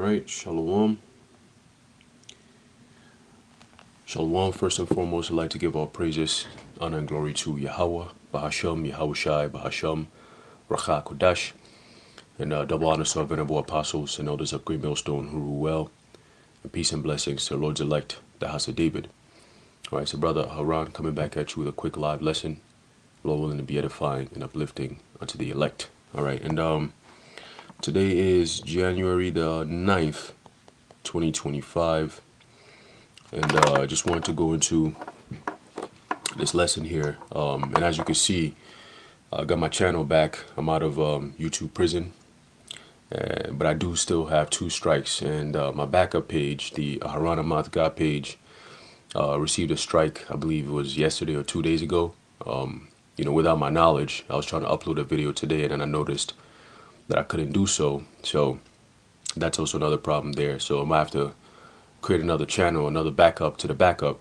right, Shalom. Shalom. First and foremost, I'd like to give all praises, honor, and glory to Yahweh, Bahasham, Yahushai, Bahasham, Racha Kodash, and double honor to our venerable apostles and elders of Great Millstone who rule well, and peace and blessings to the Lord's elect, the house of David. All right, so Brother Haran coming back at you with a quick live lesson, Lord willing to be edifying and uplifting unto the elect. All right, and today is January the 9th, 2025. And I just wanted to go into this lesson here. And as you can see, I got my channel back. I'm out of YouTube prison. But I do still have 2 strikes. And my backup page, the Haran Amath God page, received a strike, I believe it was yesterday or 2 days ago. Without my knowledge, I was trying to upload a video today and then I noticed that I couldn't do so. So that's also another problem there. So I might have to create another channel, another backup to the backup,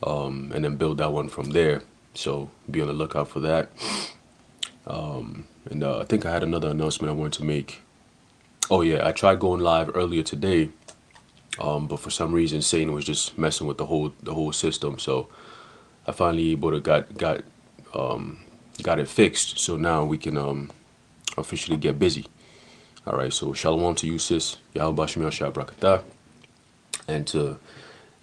and then build that one from there. So be on the lookout for that. And I think I had another announcement I wanted to make. Oh yeah, I tried going live earlier today, but for some reason Satan was just messing with the whole system. So I finally able to got it fixed. So now we can officially get busy. All right. So shalom to you, sis. Yahweh Shemel Shah Brakatah. And to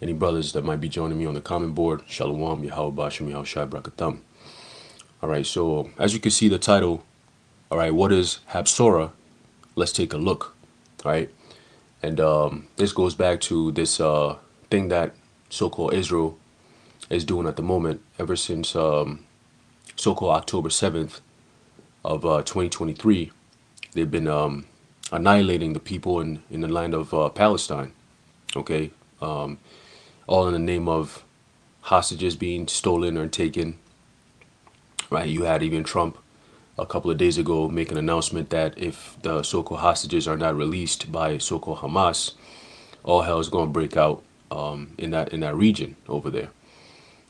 any brothers that might be joining me on the comment board, Shalom, Yahweh Bashem, Yahweh Shai Brakatam. All right, so as you can see the title, all right, what is Habsora? Let's take a look, all right? And this goes back to this thing that so-called Israel is doing at the moment, ever since so-called October 7th of 2023. They've been annihilating the people in the land of Palestine. Okay, all in the name of hostages being stolen or taken. Right, you had even Trump a couple of days ago make an announcement that if the so-called hostages are not released by so-called Hamas, all hell is going to break out in that region over there.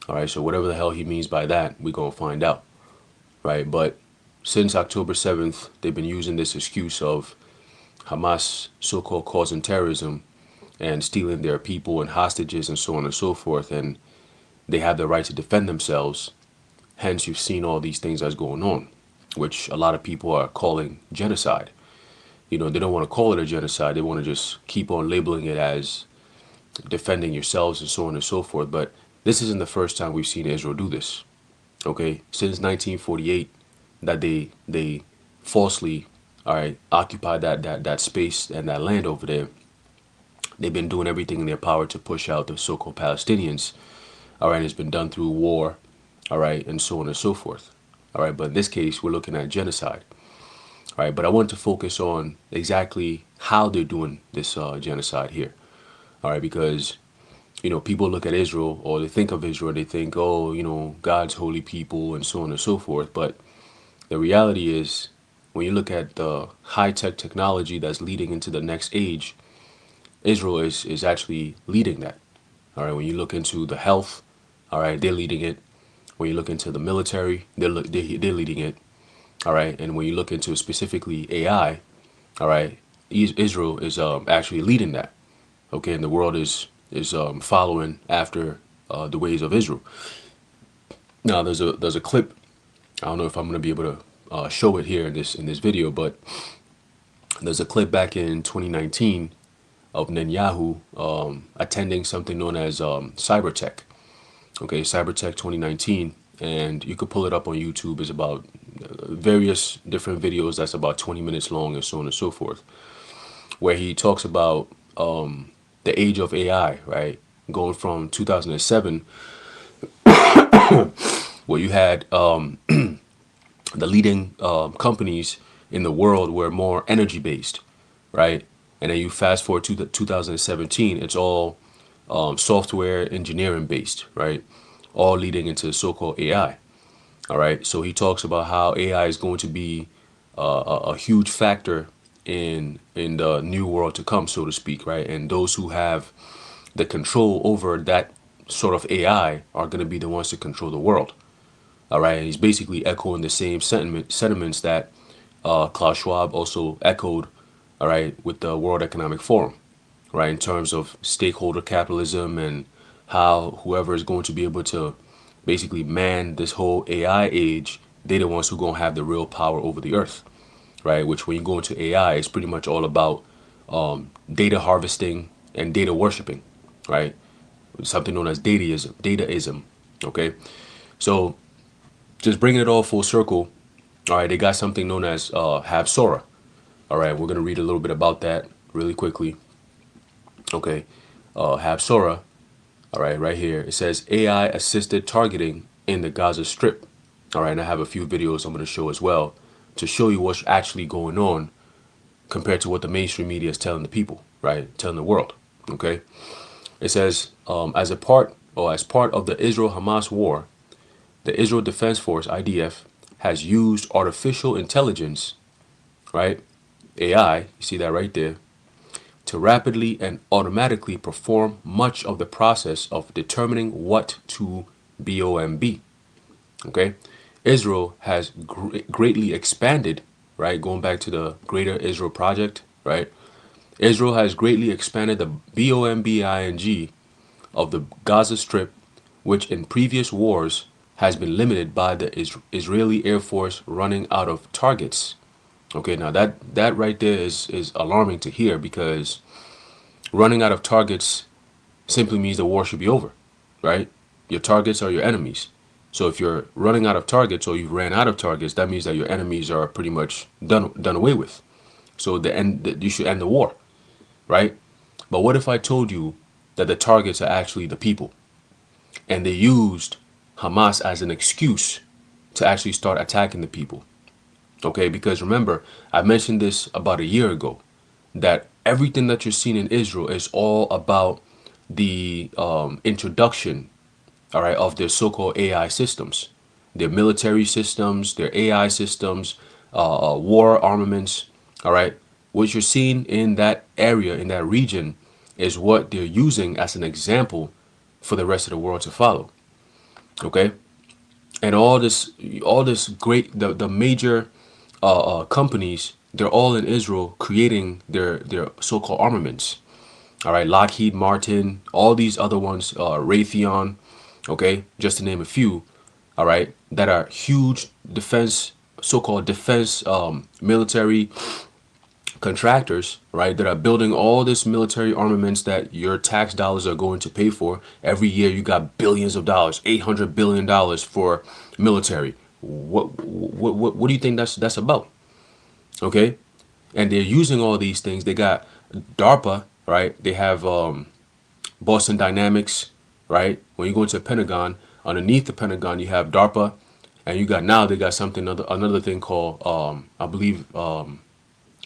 All right, so whatever the hell he means by that, we're going to find out. Right, but since October 7th, they've been using this excuse of Hamas so-called causing terrorism and stealing their people and hostages and so on and so forth, and they have the right to defend themselves. Hence, you've seen all these things that's going on, which a lot of people are calling genocide. They don't want to call it a genocide. They want to just keep on labeling it as defending yourselves and so on and so forth. But this isn't the first time we've seen Israel do this. Okay, since 1948, that they falsely, all right, occupied that space and that land over there. They've been doing everything in their power to push out the so-called Palestinians. All right, it's been done through war, all right, and so on and so forth. All right, but in this case, we're looking at genocide. All right, but I want to focus on exactly how they're doing this genocide here. All right, because, people look at Israel or they think of Israel, they think, oh, God's holy people and so on and so forth. But the reality is, when you look at the high-tech technology that's leading into the next age, Israel is actually leading that. All right, when you look into the health, all right, they're leading it. When you look into the military, they're leading it. All right, and when you look into specifically AI, all right, Israel is actually leading that. Okay, and the world is following after the ways of Israel. Now, there's a clip. I don't know if I'm going to be able to show it here in this video, but there's a clip back in 2019 of Netanyahu attending something known as Cybertech. Okay, Cybertech 2019, and you could pull it up on YouTube. It's about various different videos that's about 20 minutes long and so on and so forth, where he talks about the age of AI, right? Going from 2007, where you had the leading companies in the world were more energy based, right? And then you fast forward to 2017, it's all software engineering based, right? All leading into so-called AI. All right. So he talks about how AI is going to be a huge factor in the new world to come, so to speak, right? And those who have the control over that sort of AI are going to be the ones to control the world. All right. And he's basically echoing the same sentiments that Klaus Schwab also echoed all right, with the World Economic Forum, right, in terms of stakeholder capitalism and how whoever is going to be able to basically man this whole AI age, they the ones who going to have the real power over the earth, right? Which when you go into AI, it's pretty much all about data harvesting and data worshiping, right? Something known as dataism. Okay, so just bringing it all full circle. All right, they got something known as Habsora. All right, we're gonna read a little bit about that really quickly. Okay, Habsora. All right, right here it says AI assisted targeting in the Gaza Strip. All right, and I have a few videos I'm gonna show as well to show you what's actually going on compared to what the mainstream media is telling the people, right? Telling the world. Okay, it says as part of the Israel-Hamas war, the Israel Defense Force (IDF) has used artificial intelligence, right? AI, you see that right there, to rapidly and automatically perform much of the process of determining what to BOMB. Okay, Israel has greatly expanded, right? Going back to the Greater Israel Project, right? Israel has greatly expanded the BOMBING of the Gaza Strip, which in previous wars has been limited by the Israeli Air Force running out of targets. Okay, now that right there is alarming to hear because running out of targets simply means the war should be over, right? Your targets are your enemies. So if you're running out of targets or you've ran out of targets, that means that your enemies are pretty much done away with. So you should end the war, right? But what if I told you that the targets are actually the people and they used Hamas as an excuse to actually start attacking the people? Okay, because remember, I mentioned this about a year ago that everything that you're seeing in Israel is all about the introduction, all right, of their so-called AI systems, their military systems, their AI systems, war armaments, all right. What you're seeing in that area, in that region, is what they're using as an example for the rest of the world to follow. Okay, and all this great the major companies, they're all in Israel creating their so-called armaments. All right, Lockheed Martin, all these other ones, Raytheon, okay, just to name a few. All right, that are huge defense, so-called defense military contractors, right, that are building all this military armaments that your tax dollars are going to pay for. Every year you got billions of dollars, $800 billion for military. What do you think that's about? Okay, and they're using all these things. They got DARPA, right? They have Boston Dynamics, right? When you go into the Pentagon, underneath the Pentagon you have DARPA, and you got now they got something another thing called I believe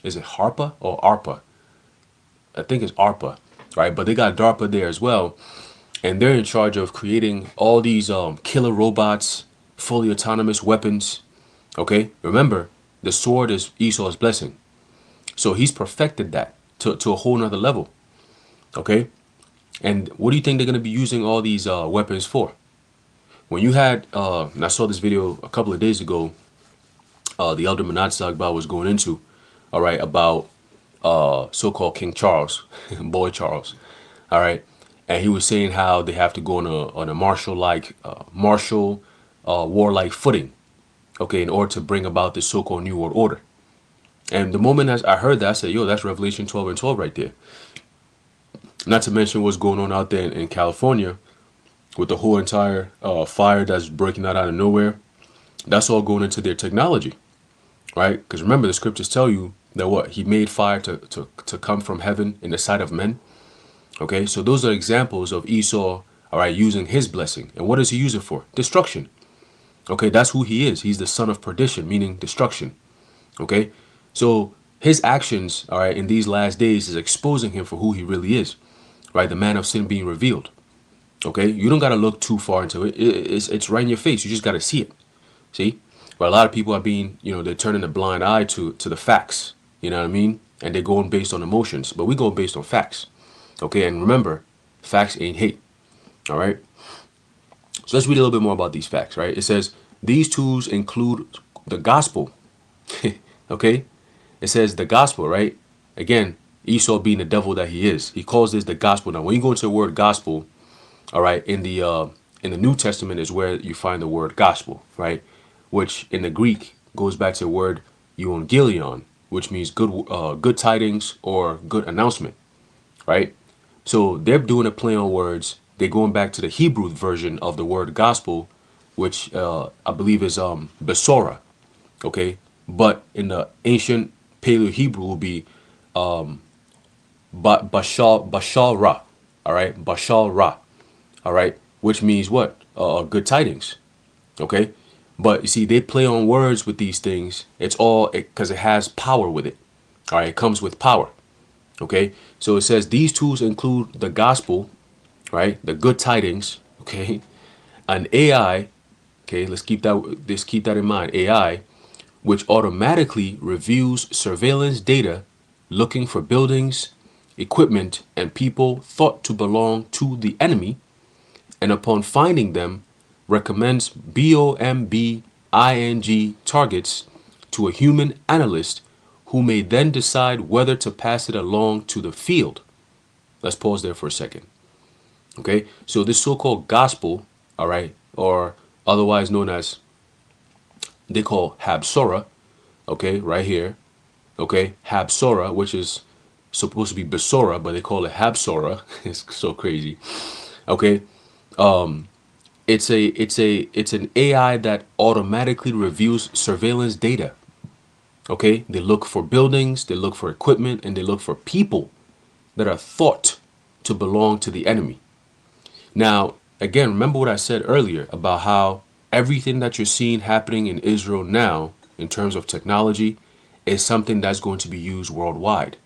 is it HARPA or ARPA? I think it's ARPA, right? But they got DARPA there as well, and they're in charge of creating all these killer robots, fully autonomous weapons. Okay, remember the sword is Esau's blessing, so he's perfected that to a whole nother level. Okay, and what do you think they're gonna be using all these weapons for? When you had, and I saw this video a couple of days ago, the Elder Manat Sagba was going into, all right, about so-called King Charles, boy Charles, all right, and he was saying how they have to go on a martial warlike footing, okay, in order to bring about this so-called New World Order. And the moment as I heard that, I said, yo, that's Revelation 12 and 12 right there. Not to mention what's going on out there in California with the whole entire fire that's breaking out of nowhere. That's all going into their technology, right? Because remember, the scriptures tell you that what? He made fire to come from heaven in the sight of men. Okay, so those are examples of Esau, all right, using his blessing. And what does he use it for? Destruction. Okay, that's who he is. He's the son of perdition, meaning destruction. Okay, so his actions, all right, in these last days is exposing him for who he really is, right? The man of sin being revealed. Okay, you don't got to look too far into it. It's right in your face. You just got to see it. See, but a lot of people are being, they're turning a blind eye to the facts. You know what I mean? And they're going based on emotions, but we go based on facts. Okay, and remember, facts ain't hate. All right. So let's read a little bit more about these facts. Right? It says these tools include the gospel. Okay, it says the gospel, right? again, Esau being the devil that he is, he calls this the gospel. Now, when you go into the word gospel, all right, in the New Testament is where you find the word gospel, right? Which in the Greek goes back to the word euangelion, which means good tidings or good announcement, right? So they're doing a play on words. They're going back to the Hebrew version of the word gospel, which I believe is besora, okay? But in the ancient Paleo Hebrew will be bashal ra, all right? Bashal ra, all right? Which means what? Good tidings, okay? But you see, they play on words with these things. It's all because it has power with it, all right? It comes with power, okay? So it says these tools include the gospel, right? The good tidings, okay? An AI, okay? Let's keep that in mind. AI, which automatically reviews surveillance data looking for buildings, equipment, and people thought to belong to the enemy, and upon finding them, recommends bombing targets to a human analyst who may then decide whether to pass it along to the field. Let's pause there for a second. Okay, so this so-called gospel, all right, or otherwise known as, they call Habsora, okay, right here, okay, Habsora, which is supposed to be Besora, but they call it Habsora. It's so crazy. Okay, it's an AI that automatically reviews surveillance data. Okay, they look for buildings, they look for equipment, and they look for people that are thought to belong to the enemy. Now, again, remember what I said earlier about how everything that you're seeing happening in Israel now, in terms of technology, is something that's going to be used worldwide.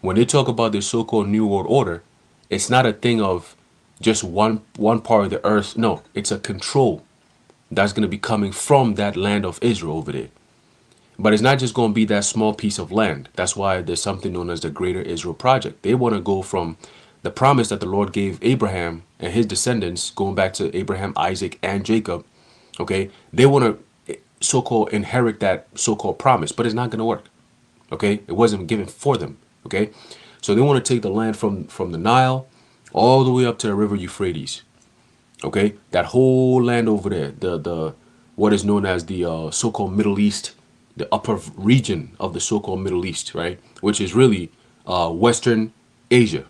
When they talk about this so-called New World Order, it's not a thing of just one part of the earth. No, it's a control that's going to be coming from that land of Israel over there. But it's not just going to be that small piece of land. That's why there's something known as the Greater Israel Project. They want to go from the promise that the Lord gave Abraham and his descendants, going back to Abraham, Isaac, and Jacob. Okay, they want to so-called inherit that so-called promise, but it's not going to work. Okay, it wasn't given for them. Okay, so they want to take the land from the Nile all the way up to the river Euphrates. Okay, that whole land over there, the what is known as the so-called Middle East, the upper region of the so-called Middle East, right? Which is really Western Asia,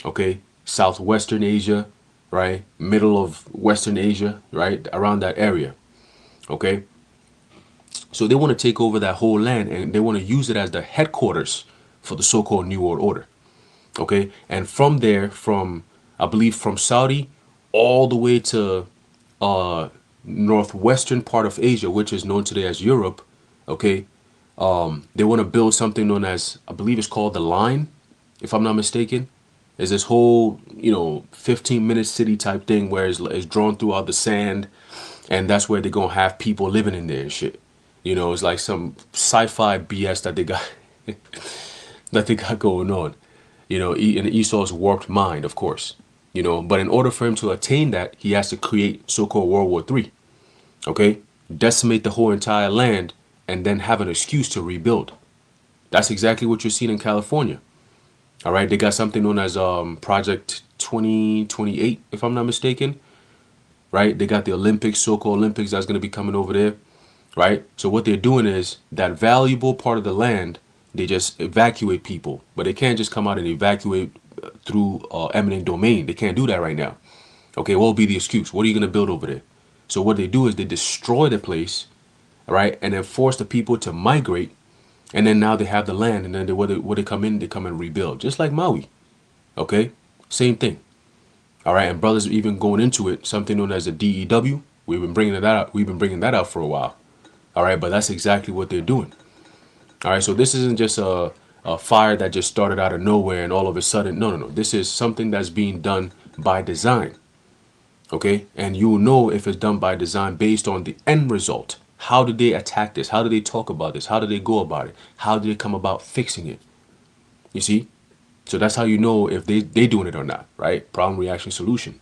okay? Southwestern Asia, right? Middle of Western Asia, right? Around that area, okay? So they want to take over that whole land and they want to use it as the headquarters for the so-called New World Order, okay? And from there, I believe from Saudi all the way to northwestern part of Asia, which is known today as Europe, okay? They want to build something known as, I believe it's called the Line, if I'm not mistaken. Is this whole, 15-minute city type thing where it's drawn throughout the sand, and that's where they're going to have people living in there and shit. It's like some sci-fi BS that they got that they got going on, in Esau's warped mind, of course. But in order for him to attain that, he has to create so-called World War III, okay? Decimate the whole entire land and then have an excuse to rebuild. That's exactly what you're seeing in California. All right, they got something known as Project 2028, if I'm not mistaken, right? They got the Olympics, so-called Olympics, that's going to be coming over there, right? So what they're doing is that valuable part of the land, they just evacuate people, but they can't just come out and evacuate through eminent domain. They can't do that right now. Okay, what will be the excuse? What are you going to build over there? So what they do is they destroy the place, right, and then force the people to migrate, and then now they have the land, and then when they come in, they come and rebuild, just like Maui. Okay, same thing. All right, and brothers even going into it, something known as the DEW. We've been bringing that out. We've been bringing that out for a while. All right, but that's exactly what they're doing. All right, so this isn't just a fire that just started out of nowhere and all of a sudden. No, no, no. This is something that's being done by design. Okay, and you will know if it's done by design based on the end result. How did they attack this? How did they talk about this? How did they go about it? How did they come about fixing it? You see? So that's how you know if they doing it or not, right? Problem, reaction, solution.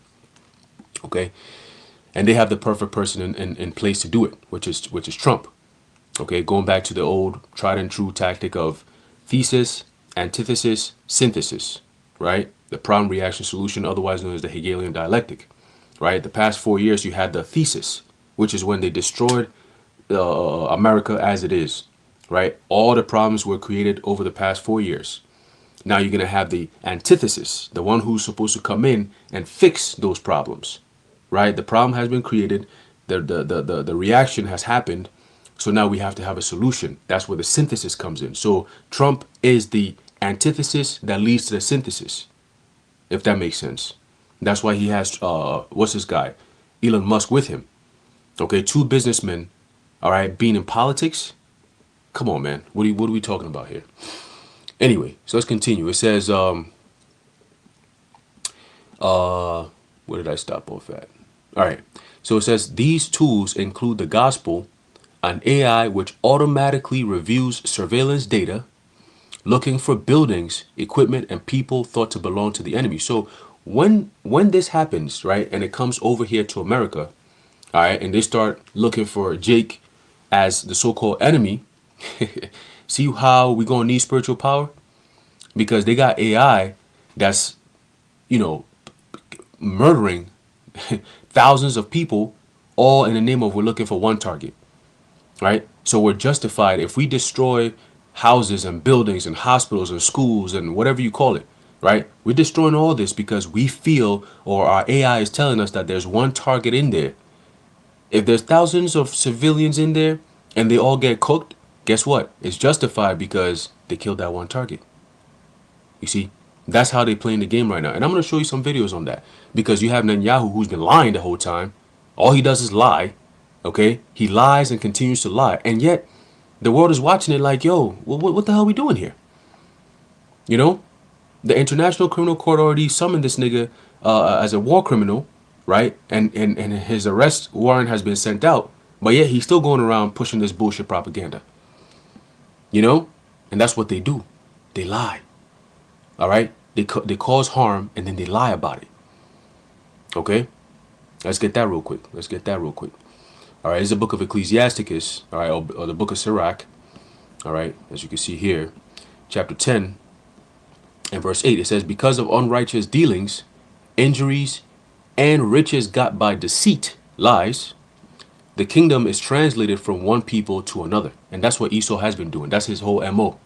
Okay? And they have the perfect person in place to do it, which is Trump. Okay, going back to the old tried and true tactic of thesis, antithesis, synthesis, right? The problem, reaction, solution, otherwise known as the Hegelian dialectic, right? The past 4 years, you had the thesis, which is when they destroyed America as it is, right? All the problems were created over the past 4 years. Now you're going to have the antithesis, the one who's supposed to come in and fix those problems, right? The problem has been created, the reaction has happened, so now we have to have a solution. That's where the synthesis comes in. So Trump is the antithesis that leads to the synthesis, if that makes sense. That's why he has, what's this guy? Elon Musk with him. Okay, two businessmen, all right, being in politics. Come on, man. What are we talking about here? Anyway, so let's continue. It says, where did I stop off at? All right. So it says these tools include the gospel, an AI which automatically reviews surveillance data, looking for buildings, equipment, and people thought to belong to the enemy. So when this happens, right, and it comes over here to America, all right, and they start looking for Jake as the so-called enemy, see how we gonna need spiritual power? Because they got AI that's, murdering thousands of people, all in the name of we're looking for one target, right? So we're justified if we destroy houses and buildings and hospitals and schools and whatever you call it, right? We're destroying all this because we feel, or our AI is telling us, that there's one target in there. If there's thousands of civilians in there and they all get cooked, guess what? It's justified because they killed that one target. You see, that's how they're playing the game right now. And I'm going to show you some videos on that, because you have Netanyahu, who's been lying the whole time. All he does is lie. Okay, he lies and continues to lie, and yet the world is watching it like, yo, what the hell are we doing here? The International Criminal Court already summoned this nigga as a war criminal, right? And his arrest warrant has been sent out, but yet he's still going around pushing this bullshit propaganda. And that's what they do. They lie. All right, they cause harm and then they lie about it. Okay, let's get that real quick. All right, it's the book of Ecclesiasticus, all right, or the book of Sirach, all right, as you can see here, chapter 10 and verse 8. It says, because of unrighteous dealings, injuries, and riches got by deceit, lies, the kingdom is translated from one people to another. And that's what Esau has been doing. That's his whole MO.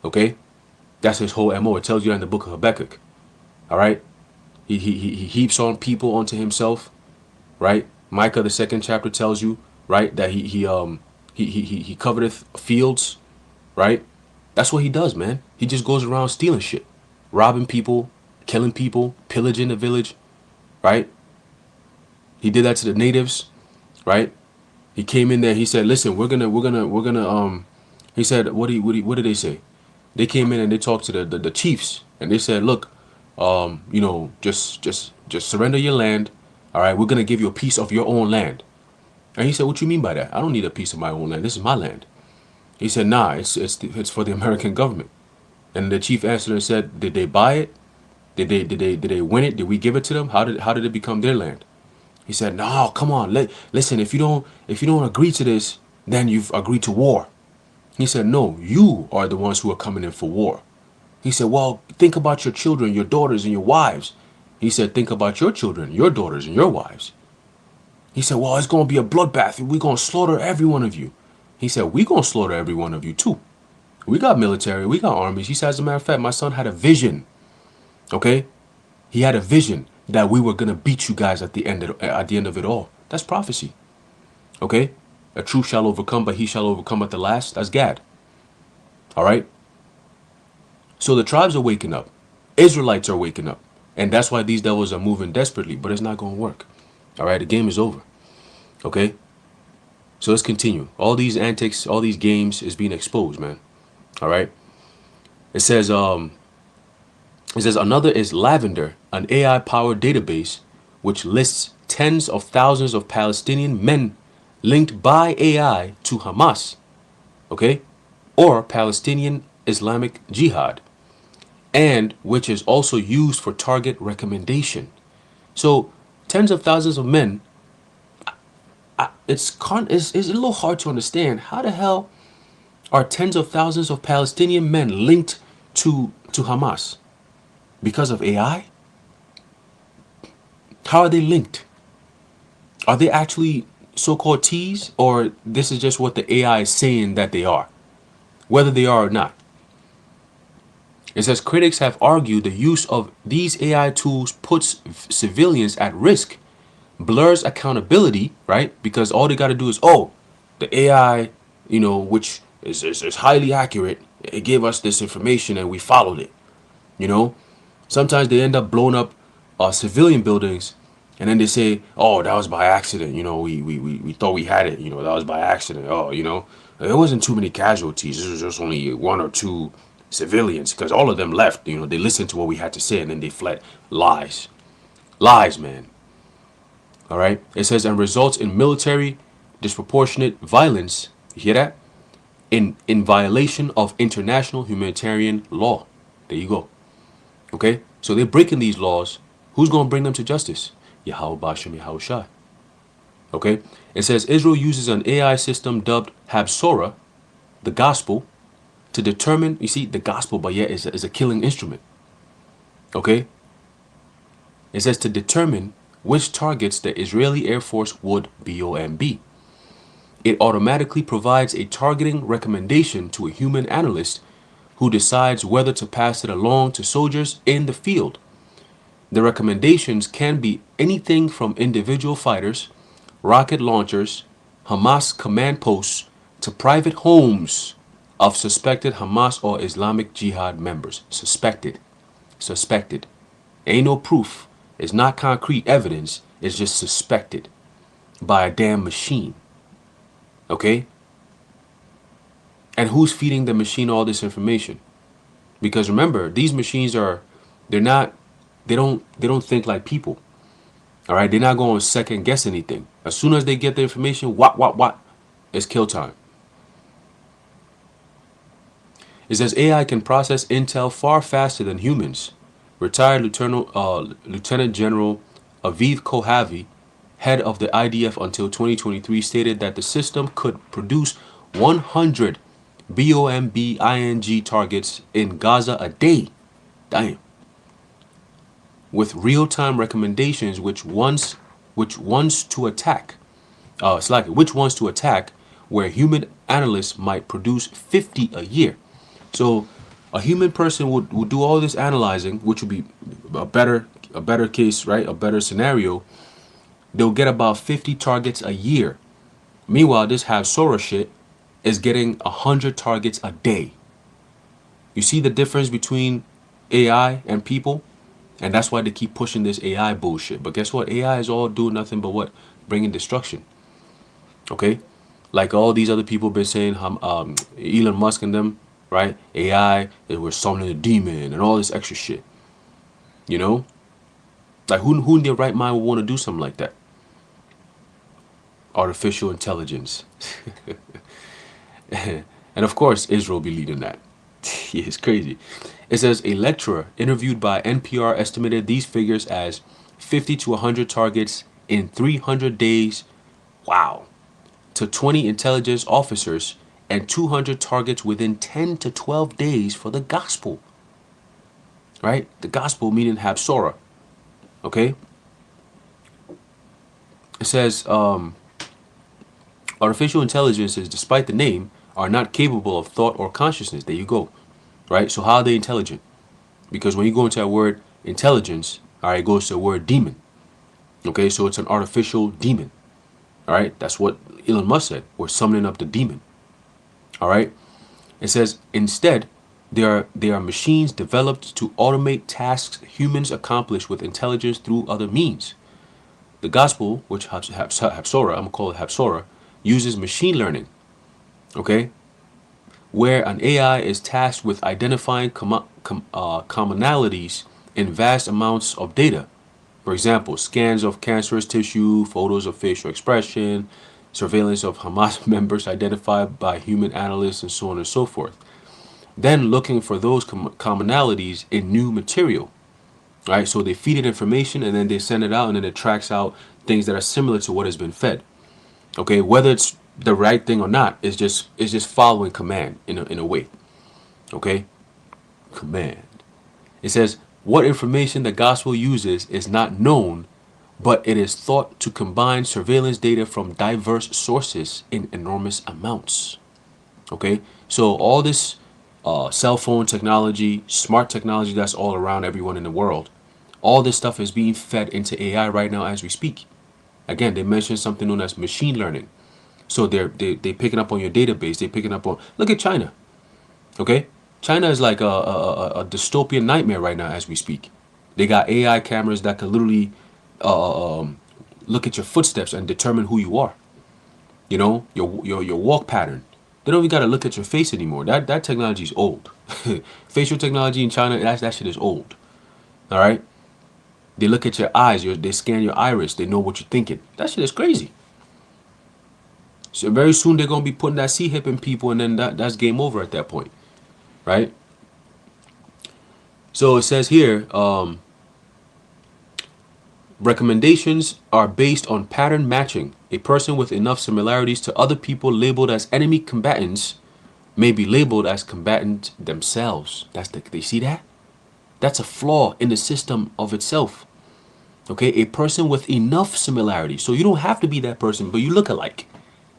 Okay, that's his whole MO. It tells you in the book of Habakkuk. All right, he heaps on people onto himself, right? Micah, the 2nd chapter, tells you, right, that he coveteth fields, right? That's what he does, man. He just goes around stealing shit, robbing people, killing people, pillaging the village, right? He did that to the natives, right? He came in there. He said, "Listen, we're gonna." He said, "What did they say?" They came in and they talked to the chiefs, and they said, "Look, just surrender your land. All right, we're going to give you a piece of your own land." And he said, "What you mean by that? I don't need a piece of my own land. This is my land." He said, "Nah, it's for the American government." And the chief answered and said, "Did they buy it? Did they win it? Did we give it to them? How did it become their land?" He said, "No, come on. Listen, if you don't agree to this, then you've agreed to war." He said, "No, you are the ones who are coming in for war." He said, "Well, think about your children, your daughters, and your wives." He said, "Think about your children, your daughters, and your wives." He said, "Well, it's going to be a bloodbath. We're going to slaughter every one of you." He said, "We're going to slaughter every one of you too. We got military. We got armies." He said, "As a matter of fact, my son had a vision." Okay? He had a vision that we were going to beat you guys at the end of it all. That's prophecy. Okay? A truth shall overcome, but he shall overcome at the last. That's Gad. All right? So the tribes are waking up. Israelites are waking up. And that's why these devils are moving desperately, but it's not going to work. All right, the game is over. Okay? So let's continue. All these antics, all these games is being exposed, man. All right? It says another is Lavender, an AI-powered database which lists tens of thousands of Palestinian men linked by AI to Hamas, okay, or Palestinian Islamic Jihad, and which is also used for target recommendation. So tens of thousands of men. It's a little hard to understand. How the hell are tens of thousands of Palestinian men linked to Hamas because of AI? How are they linked? Are they actually so-called T's, or this is just what the AI is saying that they are, whether they are or not? It says critics have argued the use of these AI tools puts civilians at risk, blurs accountability, right? Because all they got to do is, oh, the AI, which is highly accurate, it gave us this information and we followed it, you know? Sometimes they end up blowing up civilian buildings, and then they say, "Oh, that was by accident." We thought we had it. That was by accident. Oh, it wasn't too many casualties. It was just only one or two civilians because all of them left. They listened to what we had to say and then they fled. Lies, lies, man. All right. It says and results in military disproportionate violence. You hear that? In violation of international humanitarian law. There you go. Okay? So they're breaking these laws. Who's going to bring them to justice? Yahweh Bashem Yahushai. Okay? It says Israel uses an AI system dubbed Habsora, the gospel, to determine, you see, the gospel, but yet is a killing instrument. Okay? It says to determine which targets the Israeli Air Force would BOMB. It automatically provides a targeting recommendation to a human analyst who decides whether to pass it along to soldiers in the field. The recommendations can be anything from individual fighters, rocket launchers, Hamas command posts, to private homes of suspected Hamas or Islamic Jihad members. Suspected. Suspected. Ain't no proof. It's not concrete evidence. It's just suspected by a damn machine. Okay? And who's feeding the machine all this information? Because remember, these machines they don't think like people. All right? They're not going to second guess anything. As soon as they get the information, what, it's kill time. It says AI can process intel far faster than humans. Retired Lieutenant General Aviv Kohavi, head of the IDF until 2023, stated that the system could produce 100 BOMB-ING targets in Gaza a day. Damn. With real-time recommendations which ones to attack. Which ones to attack, where human analysts might produce 50 a year. So a human person would do all this analyzing, which would be a better case, right? A better scenario. They'll get about 50 targets a year. Meanwhile, this Habsora shit is getting 100 targets a day. You see the difference between AI and people? And that's why they keep pushing this AI bullshit. But guess what? AI is all doing nothing but what? Bringing destruction. Okay? Like all these other people been saying, Elon Musk and them, right? AI, they were summoning a demon and all this extra shit. You know? Like who in their right mind would want to do something like that? Artificial intelligence. And of course, Israel be leading that. Yeah, it's crazy. It says a lecturer interviewed by NPR estimated these figures as 50 to 100 targets in 300 days. Wow. To 20 intelligence officers and 200 targets within 10 to 12 days for the gospel. Right? The gospel meaning Habsora. Okay? It says artificial intelligences, despite the name, are not capable of thought or consciousness. There you go. Right? So how are they intelligent? Because when you go into that word intelligence, all right, it goes to the word demon. Okay, so it's an artificial demon. All right, that's what Elon Musk said. We're summoning up the demon. All right. It says instead, they are machines developed to automate tasks humans accomplish with intelligence through other means. The gospel, which Habsora, I'm gonna call it Habsora, uses machine learning. Okay, where an AI is tasked with identifying commonalities in vast amounts of data. For example, scans of cancerous tissue, photos of facial expression, surveillance of Hamas members identified by human analysts, and so on and so forth. Then looking for those commonalities in new material. Right? So they feed it information and then they send it out and then it tracks out things that are similar to what has been fed. Okay, whether it's the right thing or not is just following command in a way. Okay, command. It says, what information the gospel uses is not known, but it is thought to combine surveillance data from diverse sources in enormous amounts. Okay, so all this cell phone technology, smart technology that's all around everyone in the world, all this stuff is being fed into AI right now as we speak. Again, they mentioned something known as machine learning. So they picking up on your database. They're picking up on. Look at China. Okay, China is like a dystopian nightmare right now as we speak. They got AI cameras that can literally look at your footsteps and determine who you are. You know, your walk pattern. They don't even gotta look at your face anymore. That technology is old. Facial technology in China, that shit is old. All right. They look at your eyes. They scan your iris. They know what you're thinking. That shit is crazy. So very soon they're gonna be putting that C-hip in people, and then that's game over at that point, right? So it says here, recommendations are based on pattern matching. A person with enough similarities to other people labeled as enemy combatants may be labeled as combatant themselves. They see that? That's a flaw in the system of itself. Okay, a person with enough similarities. So you don't have to be that person, but you look alike.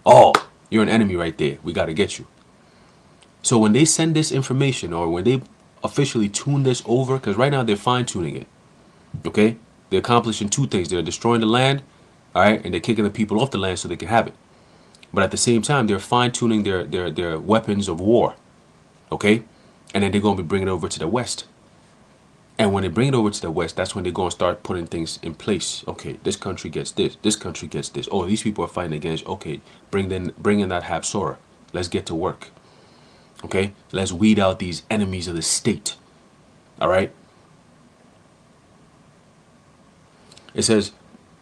Oh, you're an enemy right there. We got to get you. So when they send this information, or when they officially tune this over, because right now they're fine-tuning it. Okay, they're accomplishing two things. They're destroying the land, all right, and they're kicking the people off the land so they can have it. But at the same time, they're fine-tuning their weapons of war. Okay, and then they're going to be bringing it over to the West. And when they bring it over to the West, that's when they're going to start putting things in place. Okay, this country gets this. This country gets this. Oh, these people are fighting against. Okay, bring in that Habsora. Let's get to work. Okay, let's weed out these enemies of the state. All right. It says,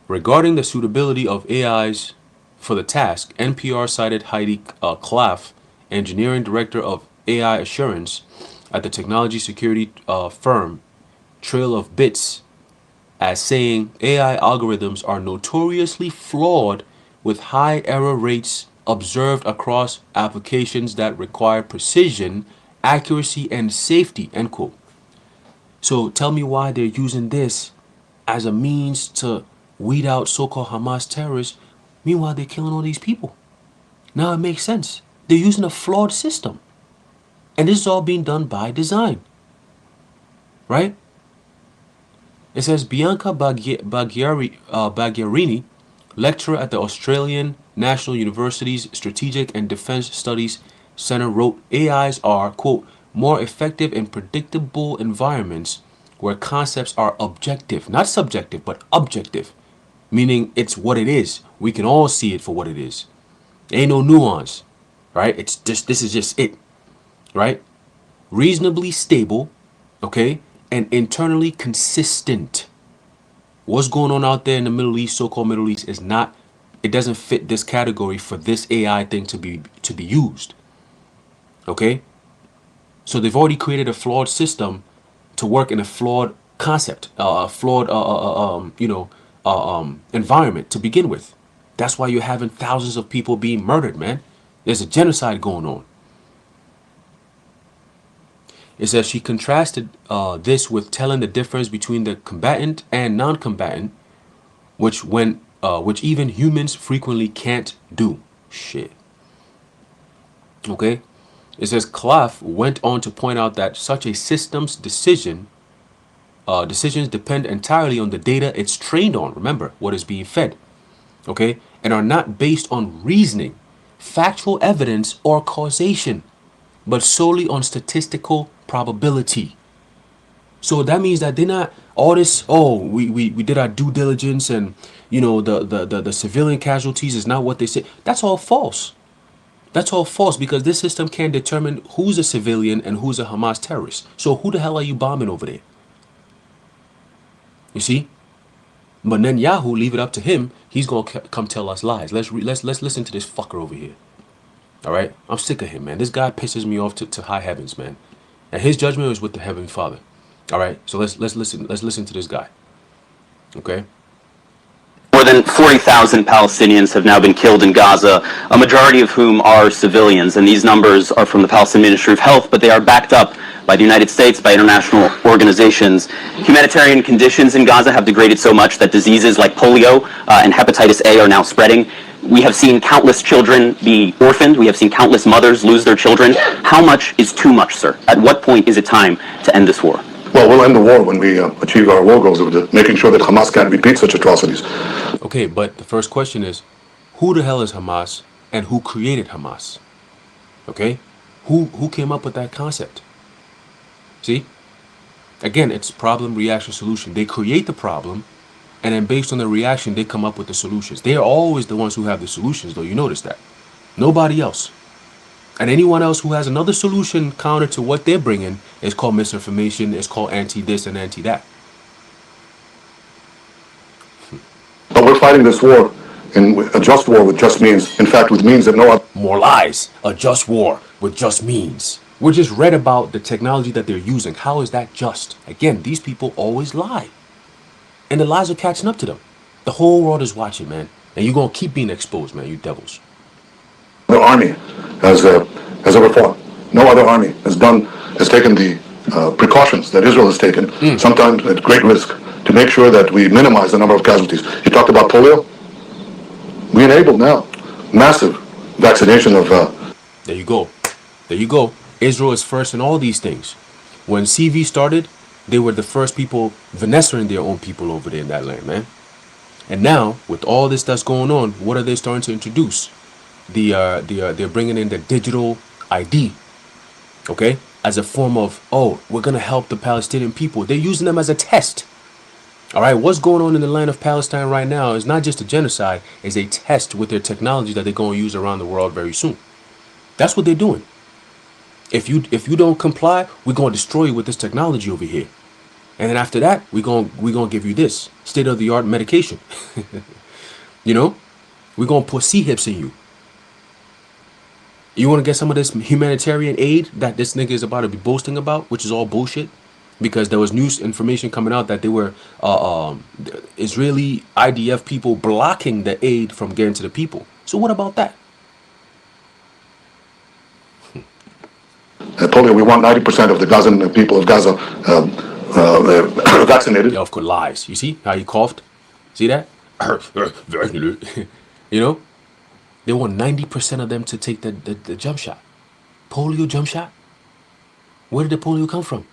regarding the suitability of AIs for the task, NPR cited Heidi Klaff, engineering director of AI assurance at the technology security firm Trail of Bits, as saying AI algorithms are notoriously flawed with high error rates observed across applications that require precision, accuracy, and safety, end quote. So tell me why they're using this as a means to weed out so-called Hamas terrorists. Meanwhile, they're killing all these people. Now it makes sense. They're using a flawed system. And this is all being done by design. Right? It says Bianca Baggiarini, lecturer at the Australian National University's Strategic and Defense Studies Center, wrote, AIs are, quote, more effective in predictable environments where concepts are objective, not subjective, but objective, meaning it's what it is. We can all see it for what it is. There ain't no nuance, right? It's just, this is just it, right? Reasonably stable, okay, and internally consistent. What's going on out there in the Middle East, so-called Middle East, is not, it doesn't fit this category for this AI thing to be used. Okay? So they've already created a flawed system to work in a flawed concept, a flawed environment to begin with. That's why you're having thousands of people being murdered, man. There's a genocide going on. It says she contrasted this with telling the difference between the combatant and non-combatant, which even humans frequently can't do. Shit. Okay. It says Klaff went on to point out that such a system's decisions depend entirely on the data it's trained on. Remember what is being fed. Okay, and are not based on reasoning, factual evidence, or causation, but solely on statistical probability. So that means that they're not all this, oh, we did our due diligence, and you know the civilian casualties is not what they say. That's all false. That's all false, because this system can't determine who's a civilian and who's a Hamas terrorist. So who the hell are you bombing over there? You see? But Netanyahu, leave it up to him. He's gonna come tell us lies. Let's listen to this fucker over here. All right, I'm sick of him, man. This guy pisses me off to high heavens, man. And his judgment is with the Heavenly Father. All right, so let's listen. Let's listen to this guy. Okay. More than 40,000 Palestinians have now been killed in Gaza, a majority of whom are civilians. And these numbers are from the Palestinian Ministry of Health, but they are backed up by the United States, by international organizations. Humanitarian conditions in Gaza have degraded so much that diseases like polio and hepatitis A are now spreading. We have seen countless children be orphaned. We have seen countless mothers lose their children. How much is too much, sir? At what point is it time to end this war? Well, we'll end the war when we achieve our war goals of making sure that Hamas can't repeat such atrocities. Okay, but the first question is, who the hell is Hamas and who created Hamas? Okay? Who came up with that concept? See? Again, it's problem, reaction, solution. They create the problem, and then based on the reaction, they come up with the solutions. They are always the ones who have the solutions, though. You notice that. Nobody else. And anyone else who has another solution counter to what they're bringing is called misinformation, it's called anti-this and anti-that. But we're fighting this war in a just war with just means. In fact, with means that no other. More lies. A just war with just means. We just read about the technology that they're using. How is that just? Again, these people always lie. And the lies are catching up to them. The whole world is watching, man. And you're going to keep being exposed, man, you devils. No army has ever fought. No other army has taken the precautions that Israel has taken, sometimes at great risk, to make sure that we minimize the number of casualties. You talked about polio. We enabled now massive vaccination of. There you go. There you go. Israel is first in all these things. When CV started, they were the first people Vanessaing their own people over there in that land, man. And now, with all this that's going on, what are they starting to introduce? They're bringing in the digital ID, okay, as a form of, oh, we're gonna help the Palestinian people. They're using them as a test. All right, what's going on in the land of Palestine right now is not just a genocide; it's a test with their technology that they're gonna use around the world very soon. That's what they're doing. If you don't comply, we're gonna destroy you with this technology over here, and then after that, we're gonna give you this state-of-the-art medication. You know, we're gonna put C-hips in you. You want to get some of this humanitarian aid that this nigga is about to be boasting about, which is all bullshit, because there was news information coming out that they were Israeli IDF people blocking the aid from getting to the people. So what about that? Polio, we want 90% of the Gazan people of Gaza vaccinated. Yeah, of course, lies. You see how he coughed? See that? You know? They want 90% of them to take the jump shot. Polio jump shot? Where did the polio come from?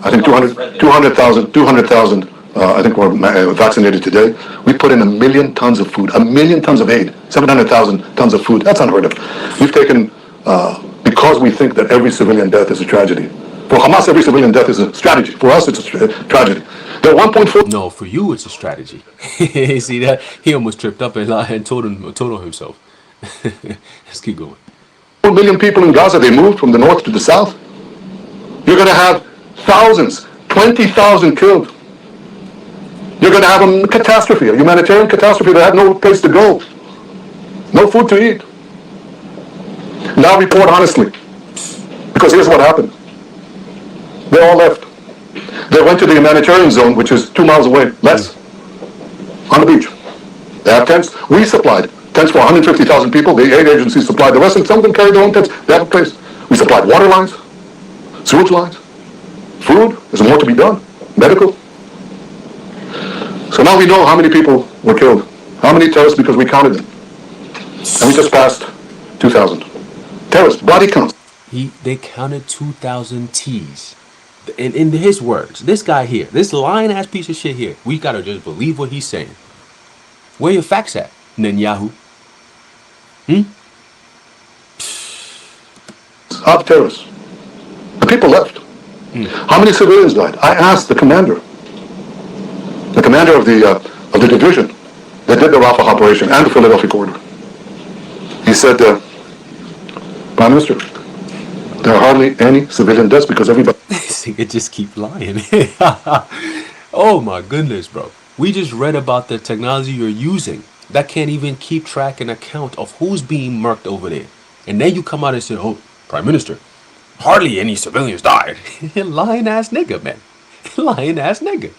I think 200,000, I think were vaccinated today. We put in 1 million tons of food, 1 million tons of aid, 700,000 tons of food. That's unheard of. We've taken, because we think that every civilian death is a tragedy. For Hamas, every civilian death is a strategy. For us, it's a tragedy. There are 1.4. No, for you, it's a strategy. See that? He almost tripped up and told on himself. Let's keep going. 4 million people in Gaza, they moved from the north to the south. You're going to have thousands, 20,000 killed. You're going to have a catastrophe, a humanitarian catastrophe. They have no place to go, no food to eat. Now report honestly, because here's what happened. They all left. They went to the humanitarian zone, which is 2 miles away, less, on the beach. They have tents. We supplied tents for 150,000 people. The aid agencies supplied the rest, and some of them carried their own tents. They have a place. We supplied water lines, sewage lines, food. There's more to be done. Medical. So now we know how many people were killed. How many terrorists, because we counted them. And we just passed 2,000. Terrorists, body counts. They counted 2,000 T's. In his words, this guy here, this lying ass piece of shit here, we gotta just believe what he's saying. Where your facts at, Netanyahu? Of terrorists. The people left. How many civilians died? I asked the commander of the division that did the Rafah operation and the Philadelphia corridor. He said, Prime Minister, there are hardly any civilian deaths because everybody. This nigga just keep lying. Oh my goodness, bro. We just read about the technology you're using that can't even keep track and account of who's being murked over there. And then you come out and say, oh, Prime Minister, hardly any civilians died. Lying ass nigga, man. Lying ass nigga.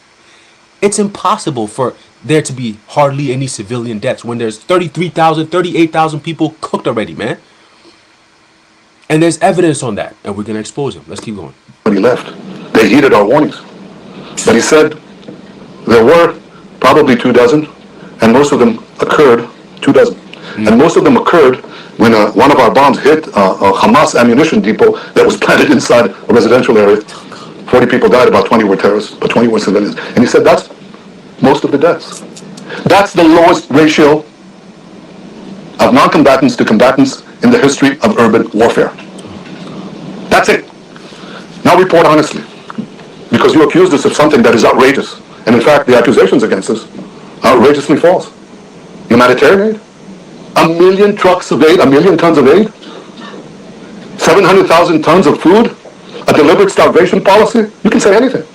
It's impossible for there to be hardly any civilian deaths when there's 33,000, 38,000 people cooked already, man. And there's evidence on that, and we're going to expose him. Let's keep going. When he left, they heeded our warnings. But he said there were probably 24, and most of them occurred, 24, and most of them occurred when one of our bombs hit a Hamas ammunition depot that was planted inside a residential area. 40 people died, about 20 were terrorists, but 20 were civilians. And he said that's most of the deaths. That's the lowest ratio of non-combatants to combatants in the history of urban warfare. That's it. Now report honestly, because you accused us of something that is outrageous. And in fact, the accusations against us are outrageously false. Humanitarian aid? 1 million trucks of aid, 1 million tons of aid? 700,000 tons of food? A deliberate starvation policy? You can say anything.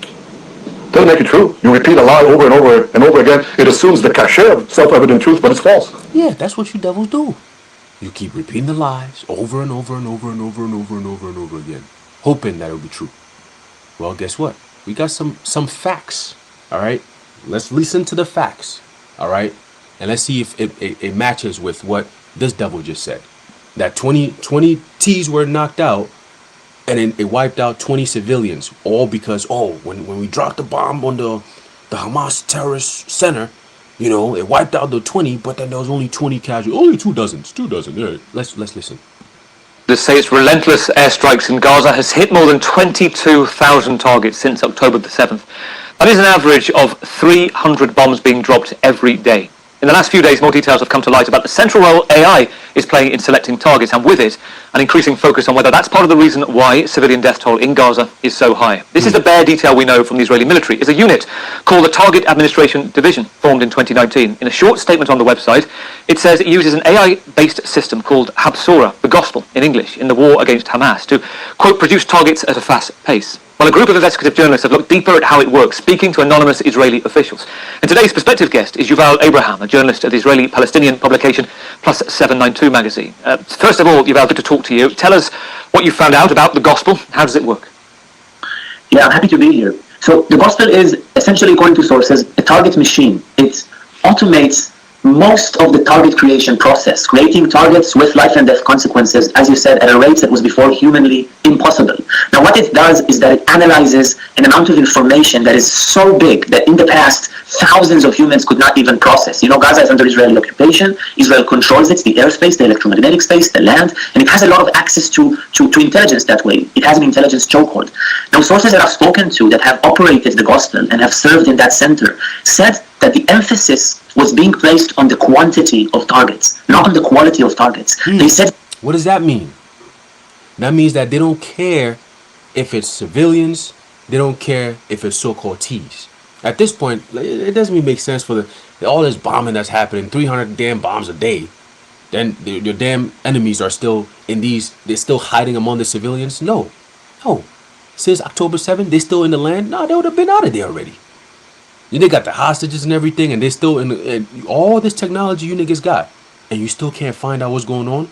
Doesn't make it true. You repeat a lie over and over and over again. It assumes the cachet of self-evident truth, but it's false. Yeah, that's what you devils do. You keep repeating the lies over and over and over and over and over and over and over again, hoping that it'll be true. Well, guess what? We got some facts, all right? Let's listen to the facts, all right? And let's see if it matches with what this devil just said. That 20 T's were knocked out, and then it wiped out 20 civilians, all because, when we dropped the bomb on the Hamas terrorist center, you know, it wiped out the 20, but then there was only 20 casualties. Only 24. Yeah, let's listen. They say its relentless airstrikes in Gaza has hit more than 22,000 targets since October the 7th. That is an average of 300 bombs being dropped every day. In the last few days, more details have come to light about the central role AI is playing in selecting targets, and with it, an increasing focus on whether that's part of the reason why civilian death toll in Gaza is so high. This is the bare detail we know from the Israeli military. It's a unit called the Target Administration Division, formed in 2019. In a short statement on the website, it says it uses an AI-based system called Habsora, the gospel in English, in the war against Hamas, to, quote, produce targets at a fast pace. Well, a group of investigative journalists have looked deeper at how it works, speaking to anonymous Israeli officials. And today's prospective guest is Yuval Abraham, a journalist at the Israeli-Palestinian publication Plus 792 magazine. First of all, Yuval, good to talk to you. Tell us what you found out about the gospel. How does it work? Yeah, I'm happy to be here. So the gospel is essentially, according to sources, a target machine. It automates most of the target creation process, creating targets with life and death consequences, as you said, at a rate that was before humanly impossible. Now, what it does is that it analyzes an amount of information that is so big that in the past, thousands of humans could not even process. You know, Gaza is under Israeli occupation. Israel controls it, the airspace, the electromagnetic space, the land, and it has a lot of access to intelligence that way. It has an intelligence chokehold. Now, sources that I've spoken to that have operated the gospel and have served in that center said that the emphasis was being placed on the quantity of targets, not on the quality of targets. They said... What does that mean? That means that they don't care if it's civilians. They don't care if it's so-called T's. At this point, it doesn't even make sense for all this bombing that's happening, 300 damn bombs a day. Then your damn enemies are still they're still hiding among the civilians? No. Since October 7th, they're still in the land? No, they would have been out of there already. They got the hostages and everything, and they're still in all this technology you niggas got, and you still can't find out what's going on.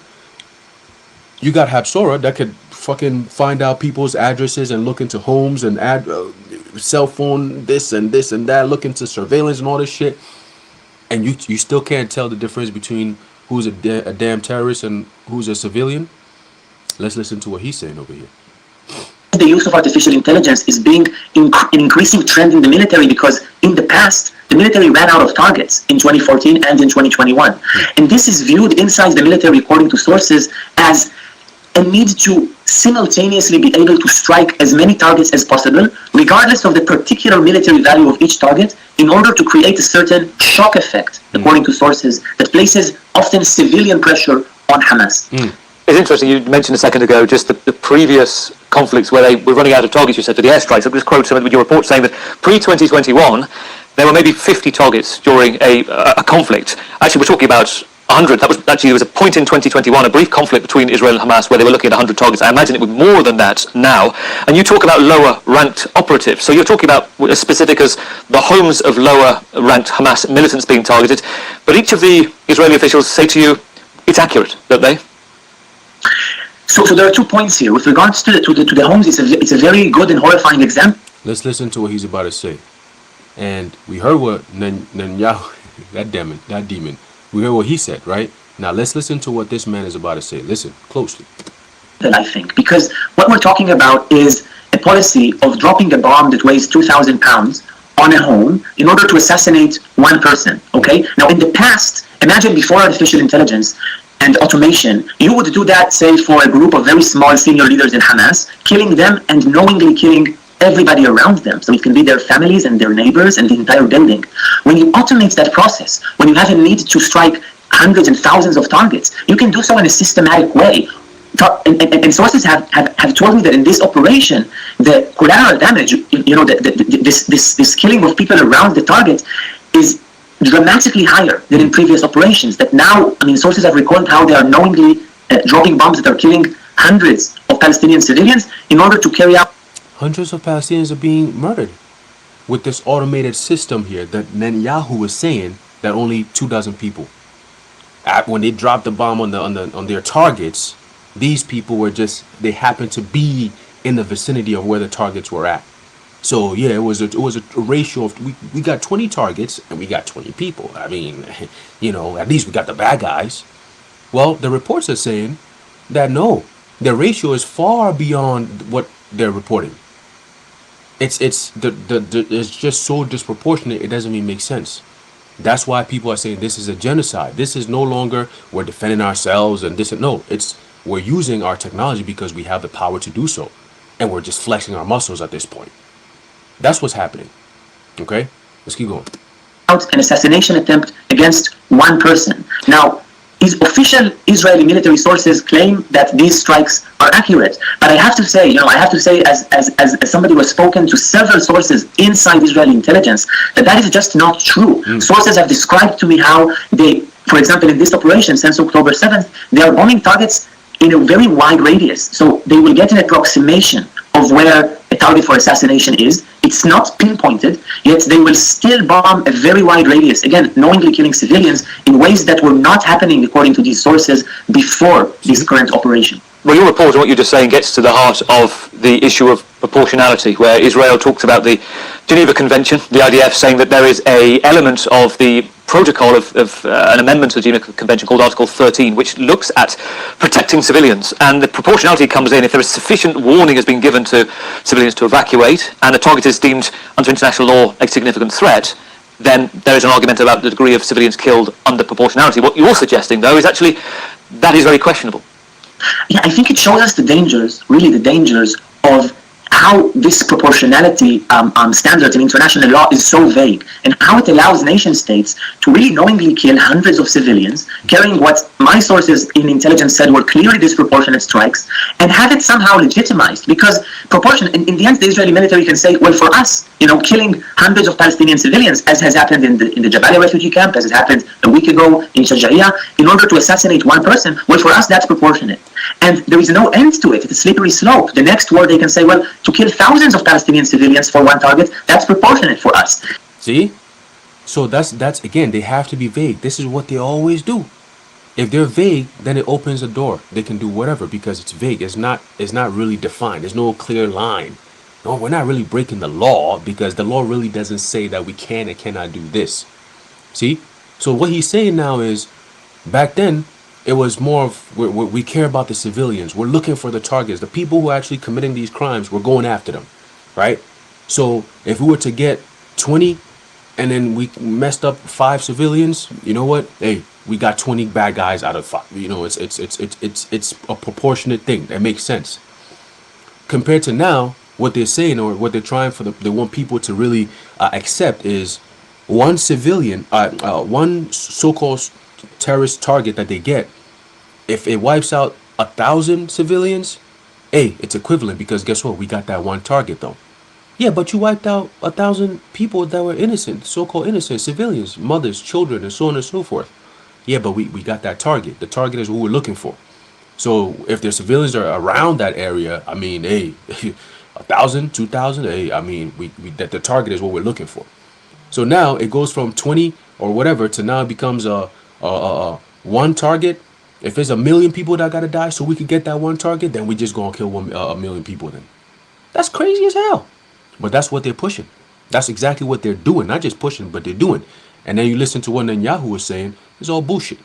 You got Habsora that could fucking find out people's addresses and look into homes and add cell phone this and that, look into surveillance and all this shit, and you still can't tell the difference between who's a damn terrorist and who's a civilian. Let's listen to what he's saying over here. The use of artificial intelligence is being an increasing trend in the military because in the past, the military ran out of targets in 2014 and in 2021. And this is viewed inside the military, according to sources, as a need to simultaneously be able to strike as many targets as possible, regardless of the particular military value of each target, in order to create a certain shock effect, according to sources, that places often civilian pressure on Hamas. It's interesting, you mentioned a second ago just the previous conflicts where they were running out of targets, you said, for the airstrikes. I'll just quote some of your report saying that pre-2021, there were maybe 50 targets during a conflict. Actually, we're talking about 100. There was a point in 2021, a brief conflict between Israel and Hamas where they were looking at 100 targets. I imagine it would be more than that now. And you talk about lower ranked operatives. So you're talking about as specific as the homes of lower ranked Hamas militants being targeted. But each of the Israeli officials say to you, it's accurate, don't they? So there are 2 points here. With regards to the homes, it's a very good and horrifying example. Let's listen to what he's about to say. And we heard what Netanyahu, that demon, we heard what he said, right? Now let's listen to what this man is about to say. Listen closely. I think, because what we're talking about is a policy of dropping a bomb that weighs 2,000 pounds on a home in order to assassinate one person. Okay. Now, in the past, imagine before artificial intelligence and automation, you would do that, say, for a group of very small senior leaders in Hamas, killing them and knowingly killing everybody around them. So it can be their families and their neighbors and the entire building. When you automate that process, when you have a need to strike hundreds and thousands of targets, you can do so in a systematic way. And sources have told me that in this operation, the collateral damage, this killing of people around the target is dramatically higher than in previous operations. That now, sources have recalled how they are knowingly dropping bombs that are killing hundreds of Palestinian civilians in order to carry out. Hundreds of Palestinians are being murdered with this automated system here that Netanyahu was saying that only 2,000 people. When they dropped the bomb on their targets, these people were they happened to be in the vicinity of where the targets were at. So yeah, it was a ratio of we got 20 targets and we got 20 people. At least we got the bad guys. Well, the reports are saying that no, the ratio is far beyond what they're reporting. It's just so disproportionate. It doesn't even make sense. That's why people are saying this is a genocide. This is no longer we're defending ourselves and this. No, we're using our technology because we have the power to do so, and we're just flexing our muscles at this point. That's what's happening. Okay, let's keep going. Out an assassination attempt against one person. Now, official Israeli military sources claim that these strikes are accurate, but I have to say, as somebody who has spoken to several sources inside Israeli intelligence, that is just not true. Sources have described to me how they, for example, in this operation since October 7th, they are bombing targets in a very wide radius. So they will get an approximation of where a target for assassination is. It's not pinpointed, yet they will still bomb a very wide radius, again, knowingly killing civilians in ways that were not happening, according to these sources, before this current operation. Well, your report and what you're just saying gets to the heart of the issue of proportionality, where Israel talks about the Geneva Convention, the IDF saying that there is an element of the protocol of an amendment to the Geneva Convention called Article 13, which looks at protecting civilians. And the proportionality comes in if there is sufficient warning has been given to civilians to evacuate, and the target is deemed under international law a significant threat, then there is an argument about the degree of civilians killed under proportionality. What you're suggesting, though, is actually that is very questionable. Yeah, I think it shows us the dangers of how this proportionality standards in international law is so vague, and how it allows nation states to really knowingly kill hundreds of civilians, carrying what my sources in intelligence said were clearly disproportionate strikes, and have it somehow legitimized. Because in the end, the Israeli military can say, well, for us, killing hundreds of Palestinian civilians, as has happened in the Jabalia refugee camp, as has happened a week ago in Shajaiya, in order to assassinate one person, well, for us, that's proportionate. And there is no end to it. It's a slippery slope. The next war, they can say, well, to kill thousands of Palestinian civilians for one target, that's proportionate for us. See? So that's again, they have to be vague. This is what they always do. If they're vague, then it opens a door. They can do whatever because it's vague. It's not really defined. There's no clear line. No, we're not really breaking the law because the law really doesn't say that we can and cannot do this. See? So what he's saying now is, back then, it was more of we care about the civilians. We're looking for the targets. The people who are actually committing these crimes, we're going after them, right? So if we were to get 20 and then we messed up 5 civilians, you know what? Hey, we got 20 bad guys out of 5. It's a proportionate thing. That makes sense. Compared to now, what they're saying or what they're trying for they want people to really accept is one civilian, one so-called terrorist target that they get. If it wipes out 1,000 civilians, hey, it's equivalent because guess what? We got that one target though. Yeah, but you wiped out 1,000 people that were innocent, so-called innocent civilians, mothers, children, and so on and so forth. Yeah, but we got that target. The target is what we're looking for. So if the civilians are around that area, I mean, hey, 1,000, 2,000, hey, I mean, that the target is what we're looking for. So now it goes from 20 or whatever to now it becomes a one target. If there's 1 million people that gotta die so we could get that one target, then we just gonna kill 1 million people then. That's crazy as hell. But that's what they're pushing. That's exactly what they're doing. Not just pushing, but they're doing. And then you listen to what Netanyahu was saying, it's all bullshit.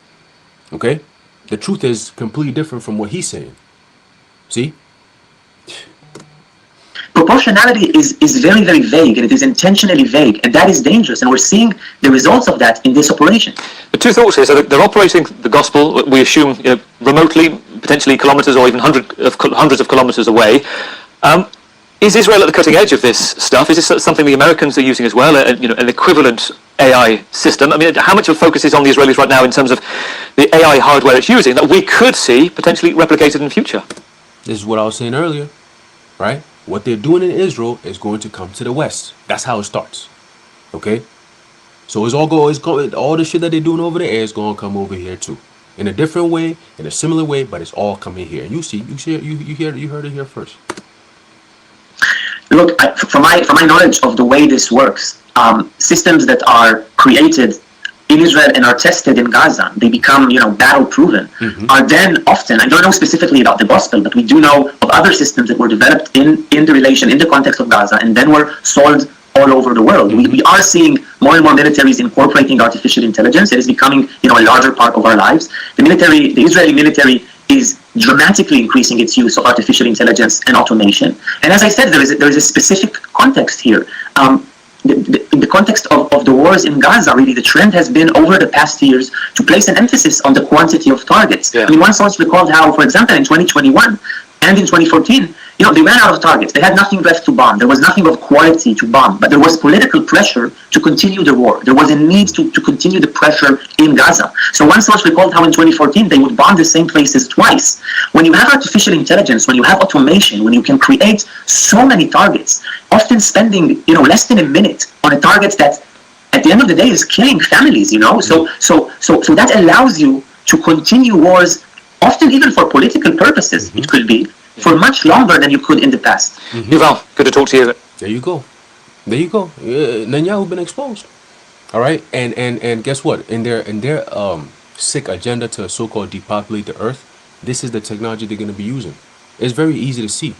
Okay? The truth is completely different from what he's saying. See? Proportionality is very, very vague, and it is intentionally vague, and that is dangerous. And we're seeing the results of that in this operation. The two thoughts here. So they're operating the gospel, we assume, remotely, potentially kilometres or even hundreds of kilometres away. Is Israel at the cutting edge of this stuff? Is this something the Americans are using as well, an equivalent AI system? I mean, how much of a focus is on the Israelis right now in terms of the AI hardware it's using that we could see potentially replicated in the future? This is what I was saying earlier, right? What they're doing in Israel is going to come to the West. That's how it starts. Okay? So all the shit that they're doing over there is going to come over here too. In a different way, in a similar way, but it's all coming here. You heard it here first. Look, from my knowledge of the way this works, systems that are created in Israel and are tested in Gaza, they become, battle proven, are then often, I don't know specifically about the gospel, but we do know of other systems that were developed in the context of Gaza, and then were sold all over the world. We are seeing more and more militaries incorporating artificial intelligence. It is becoming, a larger part of our lives. The Israeli military is dramatically increasing its use of artificial intelligence and automation. And as I said, there is a specific context here. In the context of the wars in Gaza, really, the trend has been over the past years to place an emphasis on the quantity of targets. Yeah. I mean, one source recalled how, for example, in 2021 and in 2014, they ran out of targets. They had nothing left to bomb. There was nothing of quality to bomb, but there was political pressure to continue the war. There was a need to continue the pressure in Gaza. So one source recalled how in 2014 they would bomb the same places twice. When you have artificial intelligence, when you have automation, when you can create so many targets, often spending less than a minute on a target that at the end of the day is killing families, So that allows you to continue wars, often even for political purposes, it could be, for much longer than you could in the past. Yuval, good to talk to you. There you go. Netanyahu been exposed. All right, and guess what? In their sick agenda to so-called depopulate the earth, this is the technology they're going to be using. It's very easy to see.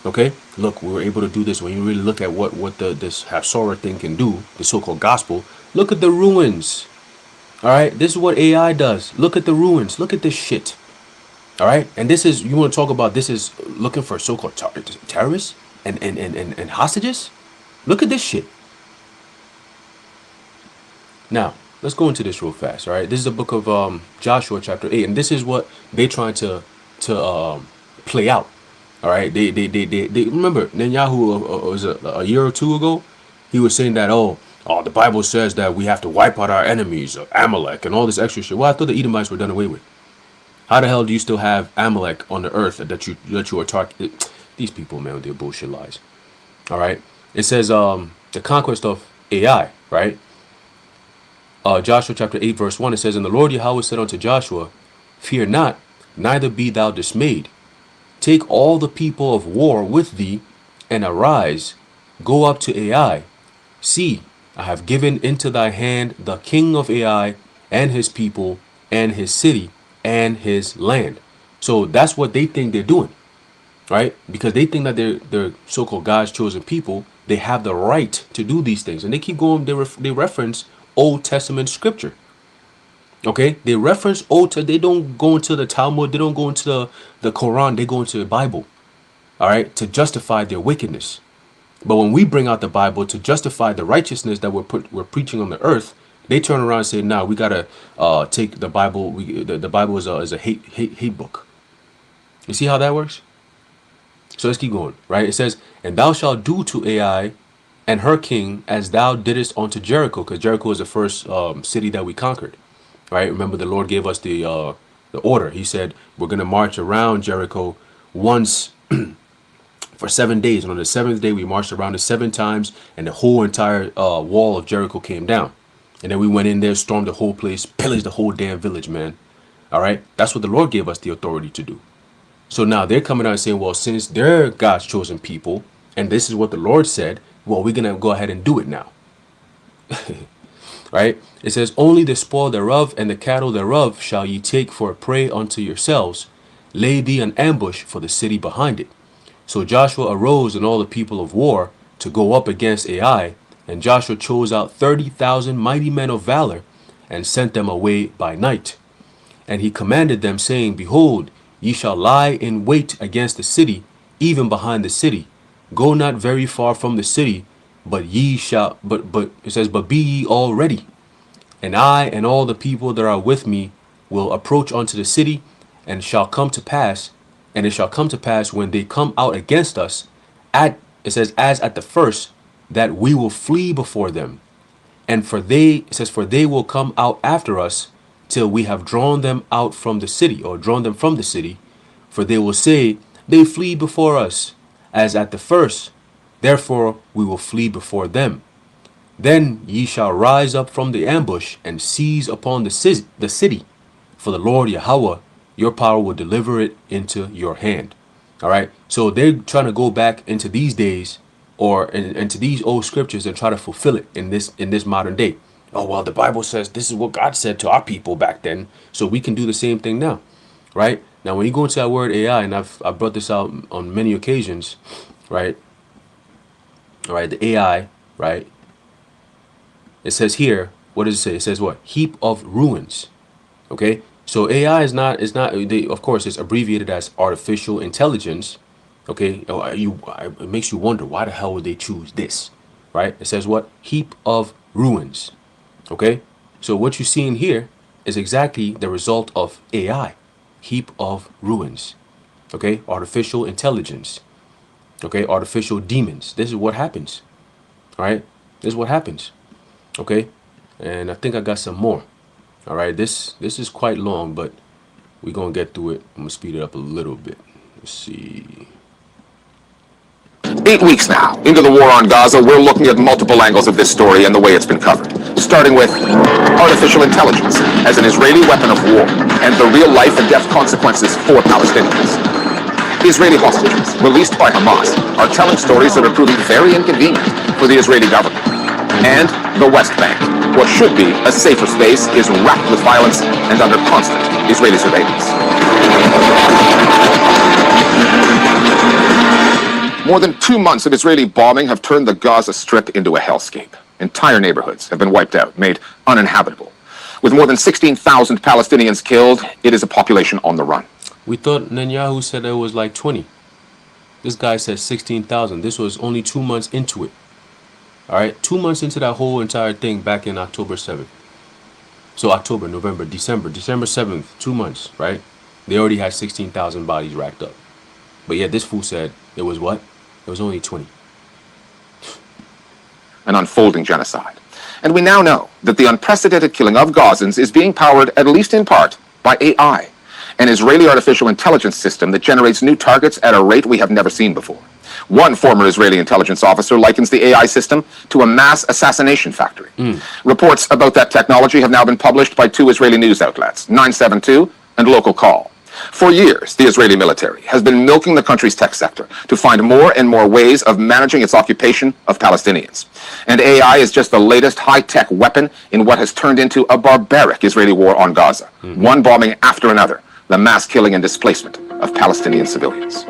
Okay, look, we were able to do this. When you really look at what this Habsora thing can do, the so-called gospel, look at the ruins. All right, this is what AI does. Look at the ruins. Look at this shit. All right, and this is, you want to talk about, this is looking for so-called terrorists and hostages. Look at this shit. Now let's go into this real fast. All right, this is the book of Joshua chapter 8, and this is what they trying to play out. All right, they remember Netanyahu was a year or two ago. He was saying that the Bible says that we have to wipe out our enemies, Amalek, and all this extra shit. Well, I thought the Edomites were done away with. How the hell do you still have Amalek on the earth that you are targeting? These people, man, with their bullshit lies. All right, it says the conquest of AI, right? Joshua chapter 8 verse 1, it says, "And the Lord Yahweh said unto Joshua, Fear not, neither be thou dismayed. Take all the people of war with thee, and arise, go up to Ai. See, I have given into thy hand the king of Ai, and his people, and his city, and his land." So that's what they think they're doing, right? Because they think that they're so-called God's chosen people. They have the right to do these things, and they keep going. They reference Old Testament scripture. Okay, they reference they don't go into the Talmud, they don't go into the Quran, they go into the Bible. All right, to justify their wickedness. But when we bring out the Bible to justify the righteousness that we're preaching on the earth, they turn around and say, "Nah, we gotta take the Bible. The Bible is a hate book." You see how that works? So let's keep going. Right? It says, "And thou shalt do to Ai and her king as thou didst unto Jericho," because Jericho is the first city that we conquered. Right? Remember, the Lord gave us the order. He said we're gonna march around Jericho once for 7 days, and on the seventh day we marched around it 7 times, and the whole entire wall of Jericho came down. And then we went in there, stormed the whole place, pillaged the whole damn village, man. All right, that's what the Lord gave us the authority to do. So now they're coming out and saying, well, since they're God's chosen people, and this is what the Lord said, well, we're gonna go ahead and do it now. Right? It says, "Only the spoil thereof and the cattle thereof shall ye take for a prey unto yourselves. Lay thee an ambush for the city behind it." So Joshua arose and all the people of war to go up against Ai, and Joshua chose out 30,000 mighty men of valor and sent them away by night. And he commanded them, saying, "Behold, ye shall lie in wait against the city, even behind the city. Go not very far from the city, but ye shall, but it says, but be ye all ready. And I and all the people that are with me will approach unto the city, and it shall come to pass, when they come out against us, it says, as at the first, that we will flee before them. And for they will come out after us, till we have drawn them out from the city, or drawn them from the city. For they will say, they flee before us, as at the first. Therefore we will flee before them. Then ye shall rise up from the ambush, and seize upon the city. For the Lord Yahweh, your power, will deliver it into your hand. All right. So they're trying to go back into these days, or into these old scriptures, and try to fulfill it in this modern day. Oh, well, the Bible says this is what God said to our people back then, so we can do the same thing now. Right. Now, when you go into that word AI, and I've brought this out on many occasions, right? All right. The AI, right? It says here, what does it say? It says what? Heap of ruins. Okay. So AI of course, it's abbreviated as artificial intelligence. Okay. It makes you wonder, why the hell would they choose this? Right. It says what? Heap of ruins. Okay. So what you're seeing here is exactly the result of AI. Heap of ruins. Okay. Artificial intelligence. Okay. Artificial demons. This is what happens. All right. This is what happens. Okay. And I think I got some more. All right. This is quite long, but we're going to get through it. I'm going to speed it up a little bit. Let's see. 8 weeks now into the war on Gaza, we're looking at multiple angles of this story and the way it's been covered. Starting with artificial intelligence as an Israeli weapon of war and the real life and death consequences for Palestinians. Israeli hostages released by Hamas are telling stories that are proving very inconvenient for the Israeli government. And the West Bank, what should be a safer space, is wracked with violence and under constant Israeli surveillance. More than 2 months of Israeli bombing have turned the Gaza Strip into a hellscape. Entire neighborhoods have been wiped out, made uninhabitable. With more than 16,000 Palestinians killed, it is a population on the run. We thought Netanyahu said it was like 20. This guy said 16,000. This was only 2 months into it. All right, 2 months into that whole entire thing back in October 7th. So October, November, December 7th, 2 months, right? They already had 16,000 bodies racked up. But yet this fool said it was what? It was only 20. An unfolding genocide. And we now know that the unprecedented killing of Gazans is being powered, at least in part, by AI, an Israeli artificial intelligence system that generates new targets at a rate we have never seen before. One former Israeli intelligence officer likens the AI system to a mass assassination factory. Reports about that technology have now been published by 2 Israeli news outlets, 972 and Local Call. For years, the Israeli military has been milking the country's tech sector to find more and more ways of managing its occupation of Palestinians. And AI is just the latest high-tech weapon in what has turned into a barbaric Israeli war on Gaza, one bombing after another, the mass killing and displacement of Palestinian civilians.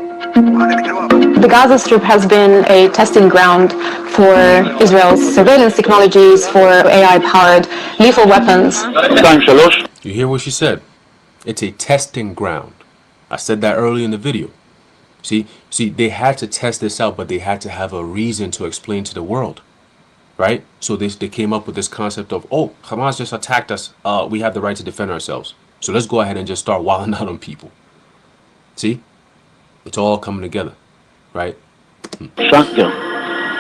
The Gaza Strip has been a testing ground for Israel's surveillance technologies, for AI-powered lethal weapons. You hear what she said? It's a testing ground. I said that earlier in the video. See, they had to test this out, but they had to have a reason to explain to the world, right? So they came up with this concept of, oh, Hamas just attacked us. We have the right to defend ourselves. So let's go ahead and just start wilding out on people. See, it's all coming together, right?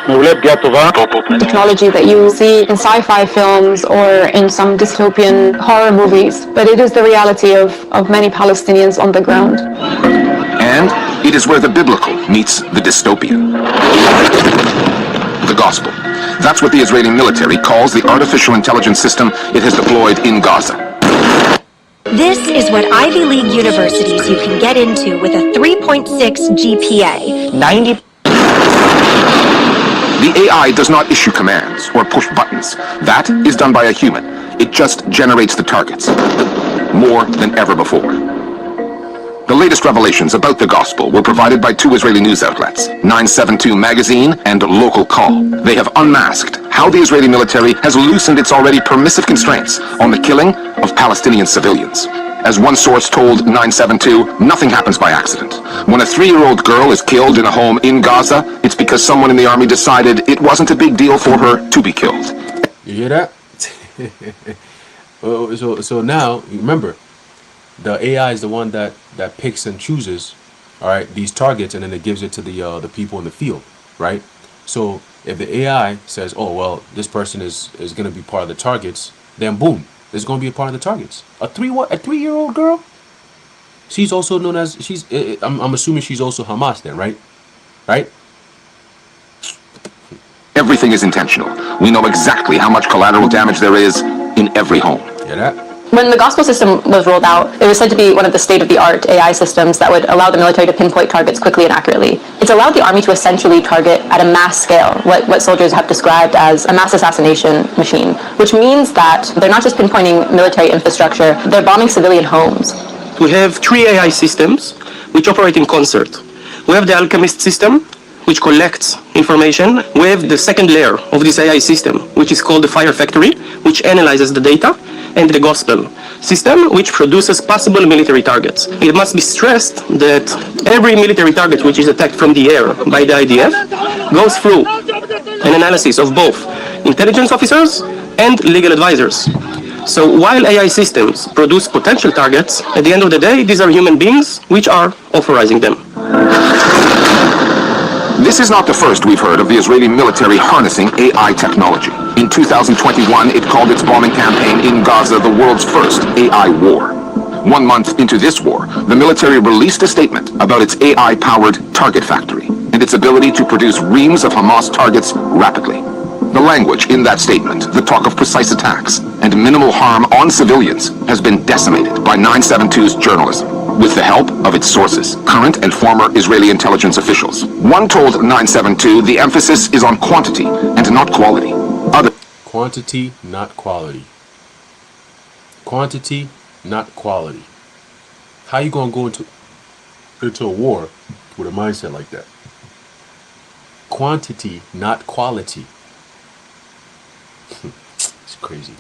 Technology that you see in sci-fi films or in some dystopian horror movies, but it is the reality of many Palestinians on the ground. And it is where the biblical meets the dystopian. The gospel. That's what the Israeli military calls the artificial intelligence system it has deployed in Gaza. This is what Ivy League universities you can get into with a 3.6 GPA. The AI does not issue commands or push buttons. That is done by a human. It just generates the targets. More than ever before. The latest revelations about the gospel were provided by two Israeli news outlets, 972 Magazine and Local Call. They have unmasked how the Israeli military has loosened its already permissive constraints on the killing of Palestinian civilians. As one source told 972, nothing happens by accident. When a 3-year-old girl is killed in a home in Gaza, it's because someone in the army decided it wasn't a big deal for her to be killed. You hear that? So now, remember, the AI is the one that picks and chooses, all right, these targets, and then it gives it to the people in the field, right? So if the AI says, oh well, this person is going to be part of the targets, then boom, it's going to be a part of the targets. A 3-year-old girl, she's also known as I'm assuming she's also Hamas then, right? Everything is intentional. We know exactly how much collateral damage there is in every home. Hear that? When the gospel system was rolled out, it was said to be one of the state-of-the-art AI systems that would allow the military to pinpoint targets quickly and accurately. It's allowed the army to essentially target at a mass scale what soldiers have described as a mass assassination machine, which means that they're not just pinpointing military infrastructure, they're bombing civilian homes. We have 3 AI systems which operate in concert. We have the Alchemist system, which collects information. We have the second layer of this AI system, which is called the Fire Factory, which analyzes the data, and the gospel system, which produces possible military targets. It must be stressed that every military target which is attacked from the air by the IDF goes through an analysis of both intelligence officers and legal advisors. So while AI systems produce potential targets, at the end of the day, these are human beings which are authorizing them. This is not the first we've heard of the Israeli military harnessing AI technology. In 2021, it called its bombing campaign in Gaza the world's first AI war. 1 month into this war, the military released a statement about its AI-powered target factory and its ability to produce reams of Hamas targets rapidly. The language in that statement, the talk of precise attacks and minimal harm on civilians, has been decimated by 972's journalism, with the help of its sources, current and former Israeli intelligence officials. One told 972 the emphasis is on quantity and not quality. Quantity, not quality. Quantity, not quality. How you gonna go into a war with a mindset like that? Quantity, not quality. It's crazy.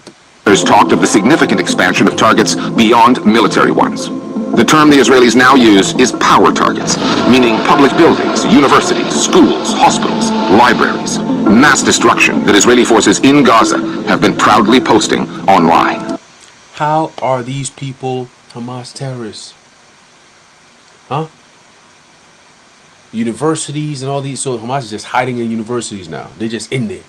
There's talked of the significant expansion of targets beyond military ones. The term the Israelis now use is power targets, meaning public buildings, universities, schools, hospitals, libraries. Mass destruction that Israeli forces in Gaza have been proudly posting online. How are these people Hamas terrorists? Huh? Universities and all these, so Hamas is just hiding in universities now. They're just in there.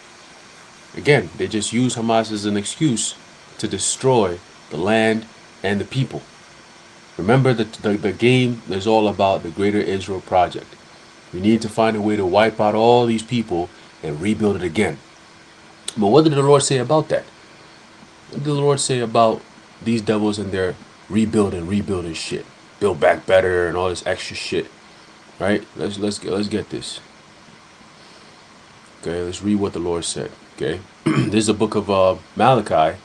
Again, they just use Hamas as an excuse to destroy the land and the people. Remember that the game is all about the Greater Israel Project. We need to find a way to wipe out all these people and rebuild it again. But what did the Lord say about that? What did the Lord say about these devils and their rebuilding shit? Build back better and all this extra shit. Right? Let's get this. Okay, let's read what the Lord said. Okay, this is the book of Malachi.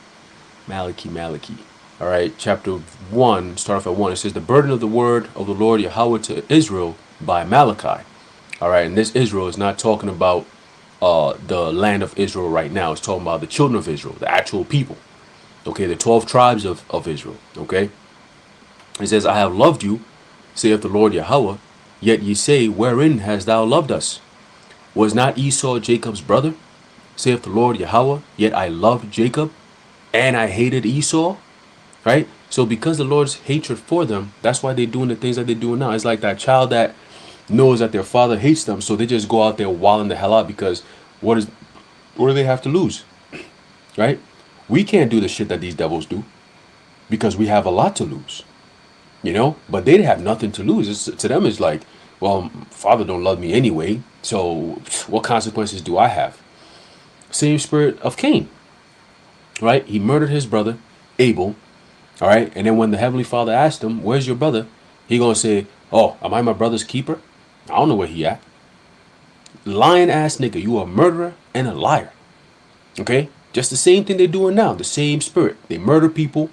All right, chapter 1, start off at 1. It says, the burden of the word of the Lord Yahweh to Israel by Malachi. All right, and this Israel is not talking about the land of Israel right now. It's talking about the children of Israel, the actual people. Okay, the 12 tribes of Israel. Okay, it says, I have loved you, saith the Lord Yahweh, yet ye say, wherein hast thou loved us? Was not Esau Jacob's brother? Saith the Lord Yahweh, yet I loved Jacob, and I hated Esau. Right? So because the Lord's hatred for them, that's why they're doing the things that they're doing now. It's like that child that knows that their father hates them, so they just go out there wilding the hell out because what do they have to lose? Right? We can't do the shit that these devils do because we have a lot to lose. You know? But they have nothing to lose. To them, it's like, well, father don't love me anyway, so what consequences do I have? Same spirit of Cain. Right? He murdered his brother, Abel. All right. And then when the Heavenly Father asked him, where's your brother? He going to say, oh, am I my brother's keeper? I don't know where he at. Lying ass nigga. You a murderer and a liar. Okay. Just the same thing they're doing now. The same spirit. They murder people,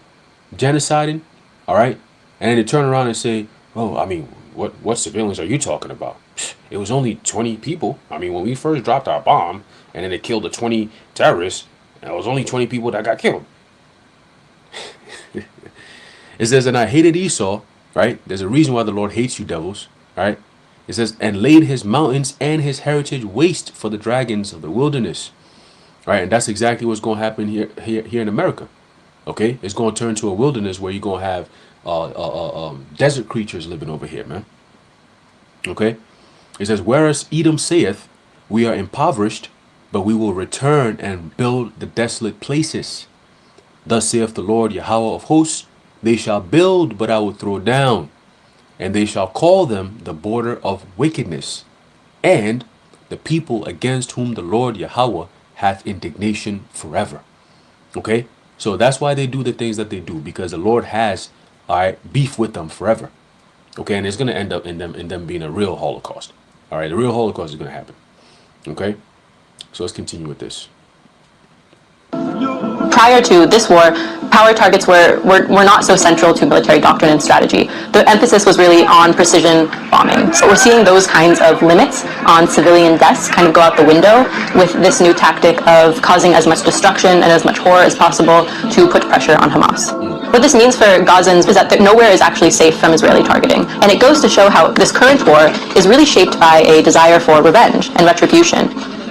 genociding. All right. And then they turn around and say, Oh, I mean, what civilians are you talking about? It was only 20 people. I mean, when we first dropped our bomb and then it killed the 20 terrorists, it was only 20 people that got killed. It says, and I hated Esau, right? There's a reason why the Lord hates you devils, right? It says, and laid his mountains and his heritage waste for the dragons of the wilderness, right? And that's exactly what's going to happen here in America, okay? It's going to turn to a wilderness where you're going to have desert creatures living over here, man. Okay? It says, whereas Edom saith, we are impoverished, but we will return and build the desolate places. Thus saith the Lord Yahweh of hosts, they shall build, but I will throw down, and they shall call them the border of wickedness, and the people against whom the Lord Yahweh hath indignation forever. Okay? So that's why they do the things that they do, because the Lord has, all right, beef with them forever. Okay, and it's going to end up in them being a real Holocaust. All right, the real Holocaust is going to happen. Okay? So let's continue with this. Prior to this war, power targets were not so central to military doctrine and strategy. The emphasis was really on precision bombing. So we're seeing those kinds of limits on civilian deaths kind of go out the window with this new tactic of causing as much destruction and as much horror as possible to put pressure on Hamas. What this means for Gazans is that nowhere is actually safe from Israeli targeting. And it goes to show how this current war is really shaped by a desire for revenge and retribution.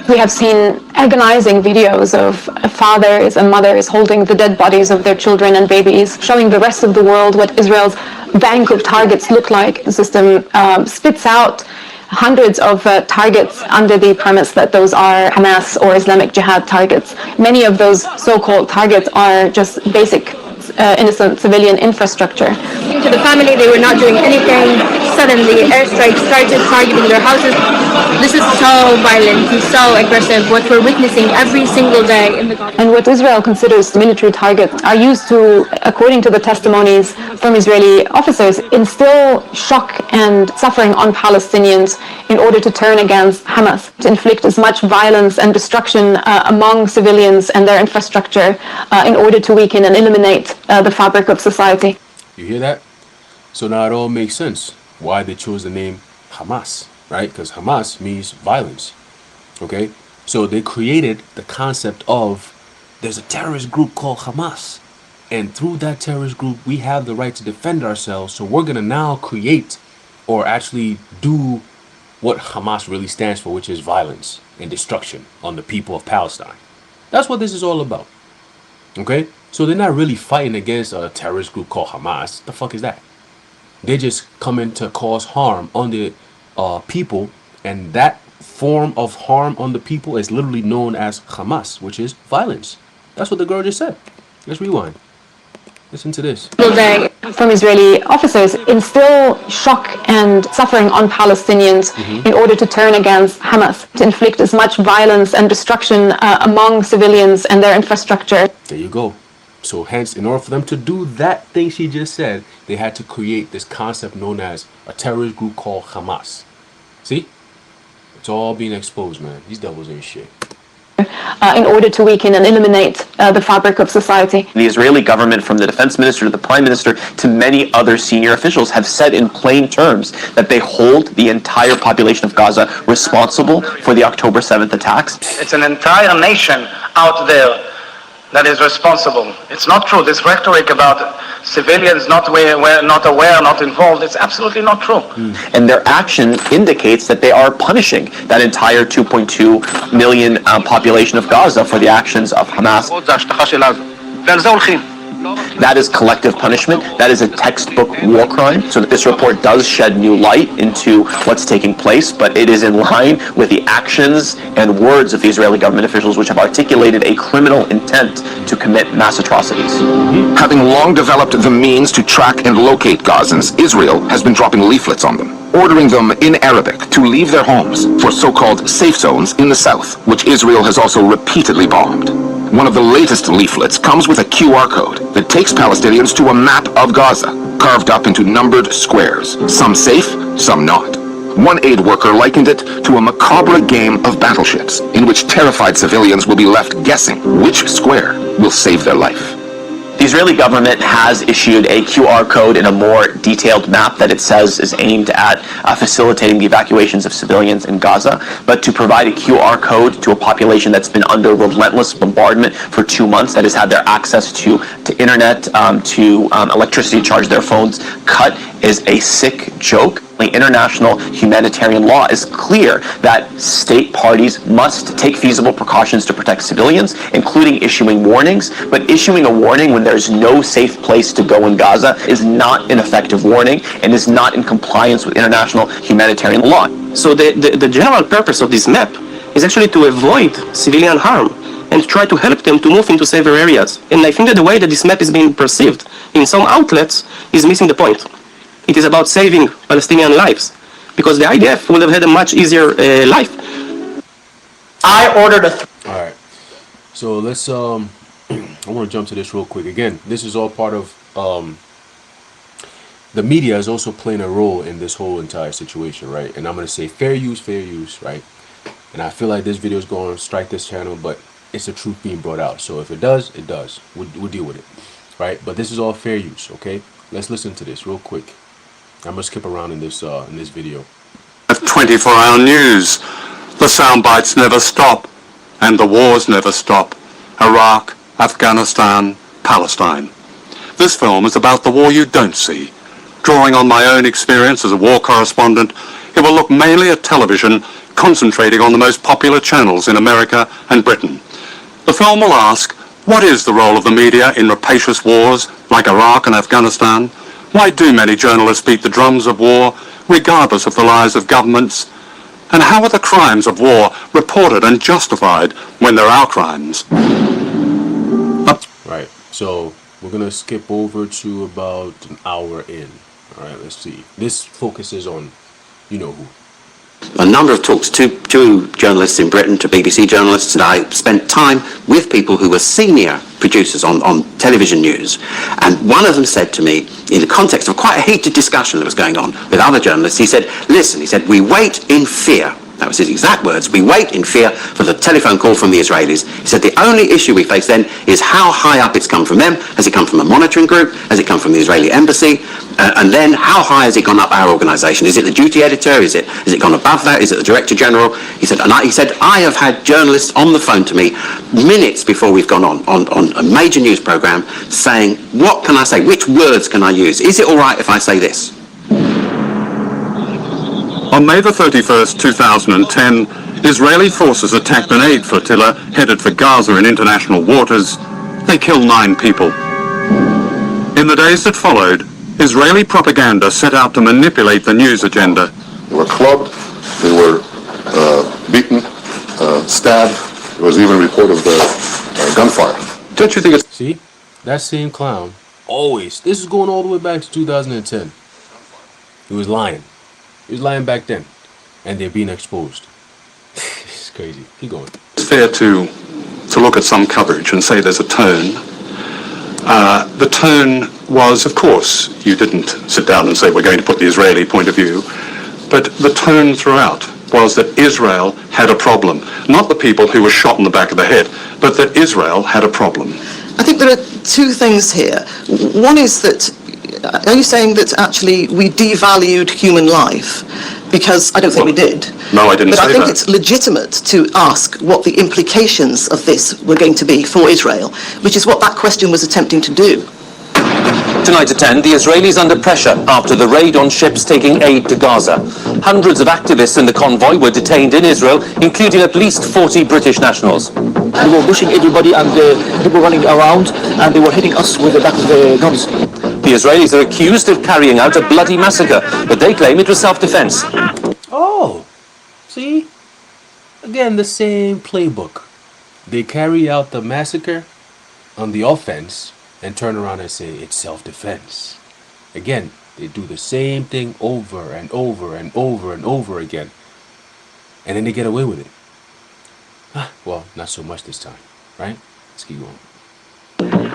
We have seen agonizing videos of fathers and mothers holding the dead bodies of their children and babies, showing the rest of the world what Israel's bank of targets look like. The system spits out hundreds of targets under the premise that those are Hamas or Islamic Jihad targets. Many of those so-called targets are just basic innocent civilian infrastructure. To the family, they were not doing anything. Suddenly, airstrikes started targeting their houses. This is so violent and so aggressive, what we're witnessing every single day in the Gaza. And what Israel considers military targets are used to, according to the testimonies from Israeli officers, instill shock and suffering on Palestinians in order to turn against Hamas, to inflict as much violence and destruction among civilians and their infrastructure in order to weaken and eliminate the fabric of society. You hear that? So now it all makes sense why they chose the name Hamas, right? Because Hamas means violence. Okay? So they created the concept of there's a terrorist group called Hamas. And through that terrorist group, we have the right to defend ourselves. So we're going to now create or actually do what Hamas really stands for, which is violence and destruction on the people of Palestine. That's what this is all about. Okay? So they're not really fighting against a terrorist group called Hamas. The fuck is that? They just come in to cause harm on the people, and that form of harm on the people is literally known as Hamas, which is violence. That's what the girl just said. Let's rewind. Listen to this. From Israeli officers, instill shock and suffering on Palestinians in order to turn against Hamas, to inflict as much violence and destruction among civilians and their infrastructure. There you go. So hence, in order for them to do that thing she just said, they had to create this concept known as a terrorist group called Hamas. See? It's all being exposed, man. These devils ain't shit. In order to weaken and eliminate the fabric of society. The Israeli government, from the defense minister to the prime minister to many other senior officials, have said in plain terms that they hold the entire population of Gaza responsible for the October 7th attacks. It's an entire nation out there that is responsible. It's not true. This rhetoric about civilians not aware, not involved, it's absolutely not true. And their action indicates that they are punishing that entire 2.2 million population of Gaza for the actions of Hamas. That is collective punishment. That is a textbook war crime. So that this report does shed new light into what's taking place, but it is in line with the actions and words of the Israeli government officials, which have articulated a criminal intent to commit mass atrocities. Having long developed the means to track and locate Gazans, Israel has been dropping leaflets on them, ordering them in Arabic to leave their homes for so-called safe zones in the south, which Israel has also repeatedly bombed. One of the latest leaflets comes with a QR code that takes Palestinians to a map of Gaza, carved up into numbered squares, some safe, some not. One aid worker likened it to a macabre game of battleships, in which terrified civilians will be left guessing which square will save their life. The Israeli government has issued a QR code in a more detailed map that it says is aimed at facilitating the evacuations of civilians in Gaza, but to provide a QR code to a population that's been under relentless bombardment for 2 months, that has had their access to internet, to electricity, charge their phones cut, is a sick joke. The international humanitarian law is clear that state parties must take feasible precautions to protect civilians, including issuing warnings, but issuing a warning when there's no safe place to go in Gaza is not an effective warning and is not in compliance with international humanitarian law. So the general purpose of this map is actually to avoid civilian harm and try to help them to move into safer areas. And I think that the way that this map is being perceived in some outlets is missing the point. It is about saving Palestinian lives, because the IDF would have had a much easier life. I ordered a... All right. So let's, I want to jump to this real quick. Again, this is all part of, the media is also playing a role in this whole entire situation, right? And I'm going to say fair use, right? And I feel like this video is going to strike this channel, but it's the truth being brought out. So if it does, it does. We'll deal with it, right? But this is all fair use, okay? Let's listen to this real quick. I'm going to skip around in this video. 24-hour news. The sound bites never stop, and the wars never stop. Iraq, Afghanistan, Palestine. This film is about the war you don't see. Drawing on my own experience as a war correspondent, it will look mainly at television, concentrating on the most popular channels in America and Britain. The film will ask, what is the role of the media in rapacious wars like Iraq and Afghanistan? Why do many journalists beat the drums of war, regardless of the lies of governments? And how are the crimes of war reported and justified when they're our crimes? Right, so we're going to skip over to about an hour in. All right, let's see. This focuses on, you know who. A number of talks to journalists in Britain, to BBC journalists, and I spent time with people who were senior producers on television news. And one of them said to me, in the context of quite a heated discussion that was going on with other journalists, he said, listen, he said, we wait in fear. That was his exact words. We wait in fear for the telephone call from the Israelis. He said the only issue we face then is how high up it's come from them. Has it come from a monitoring group? Has it come from the Israeli embassy? And then how high has it gone up our organisation? Is it the duty editor? Has it gone above that? Is it the director general? He said, I have had journalists on the phone to me minutes before we've gone on a major news programme saying, what can I say? Which words can I use? Is it all right if I say this? On May the 31st, 2010, Israeli forces attacked an aid flotilla headed for Gaza in international waters. They killed 9 people. In the days that followed, Israeli propaganda set out to manipulate the news agenda. They were clubbed, they were beaten, stabbed. There was even a report of gunfire. Don't you think it's... See, that same clown, always, this is going all the way back to 2010. He was lying. He was lying back then, and they're being exposed. It's crazy. Keep going. It's fair to look at some coverage and say there's a tone. The tone was, of course, you didn't sit down and say we're going to put the Israeli point of view, but the tone throughout was that Israel had a problem. Not the people who were shot in the back of the head, but that Israel had a problem. I think there are 2 things here. One is that, are you saying that actually we devalued human life? Because I don't think we did. No, I didn't say that. But I think it's legitimate to ask what the implications of this were going to be for Israel, which is what that question was attempting to do. Tonight at 10, the Israelis under pressure after the raid on ships taking aid to Gaza. Hundreds of activists in the convoy were detained in Israel, including at least 40 British nationals. They were pushing everybody and people running around, and they were hitting us with the back of the guns. The Israelis are accused of carrying out a bloody massacre, but they claim it was self-defense. Oh, see? Again, the same playbook. They carry out the massacre on the offense and turn around and say it's self-defense. Again, they do the same thing over and over and over and over again. And then they get away with it. Well, not so much this time, right? Let's keep going.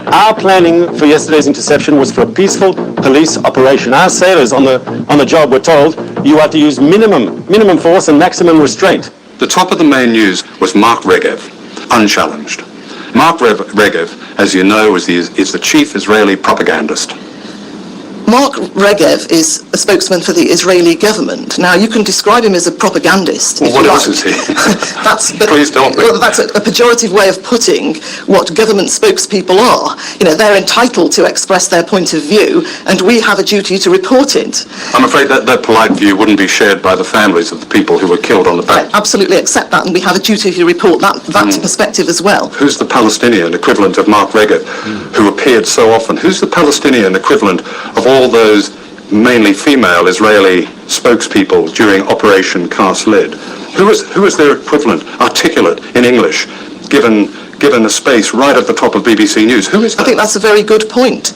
Our planning for yesterday's interception was for a peaceful police operation. Our sailors on the job were told you had to use minimum force and maximum restraint. The top of the main news was Mark Regev, unchallenged. Mark Regev, as you know, is the chief Israeli propagandist. Mark Regev is a spokesman for the Israeli government. Now, you can describe him as a propagandist. Well, what else is he? Please don't. Well, that's a pejorative way of putting what government spokespeople are. You know, they're entitled to express their point of view, and we have a duty to report it. I'm afraid that polite view wouldn't be shared by the families of the people who were killed on the back. I absolutely accept that, and we have a duty to report that perspective as well. Who's the Palestinian equivalent of Mark Regev, who appeared so often? Who's the Palestinian equivalent of all those mainly female Israeli spokespeople during Operation Cast Lead? Who is their equivalent, articulate in English, given a space right at the top of BBC News? Who is that? I think that's a very good point.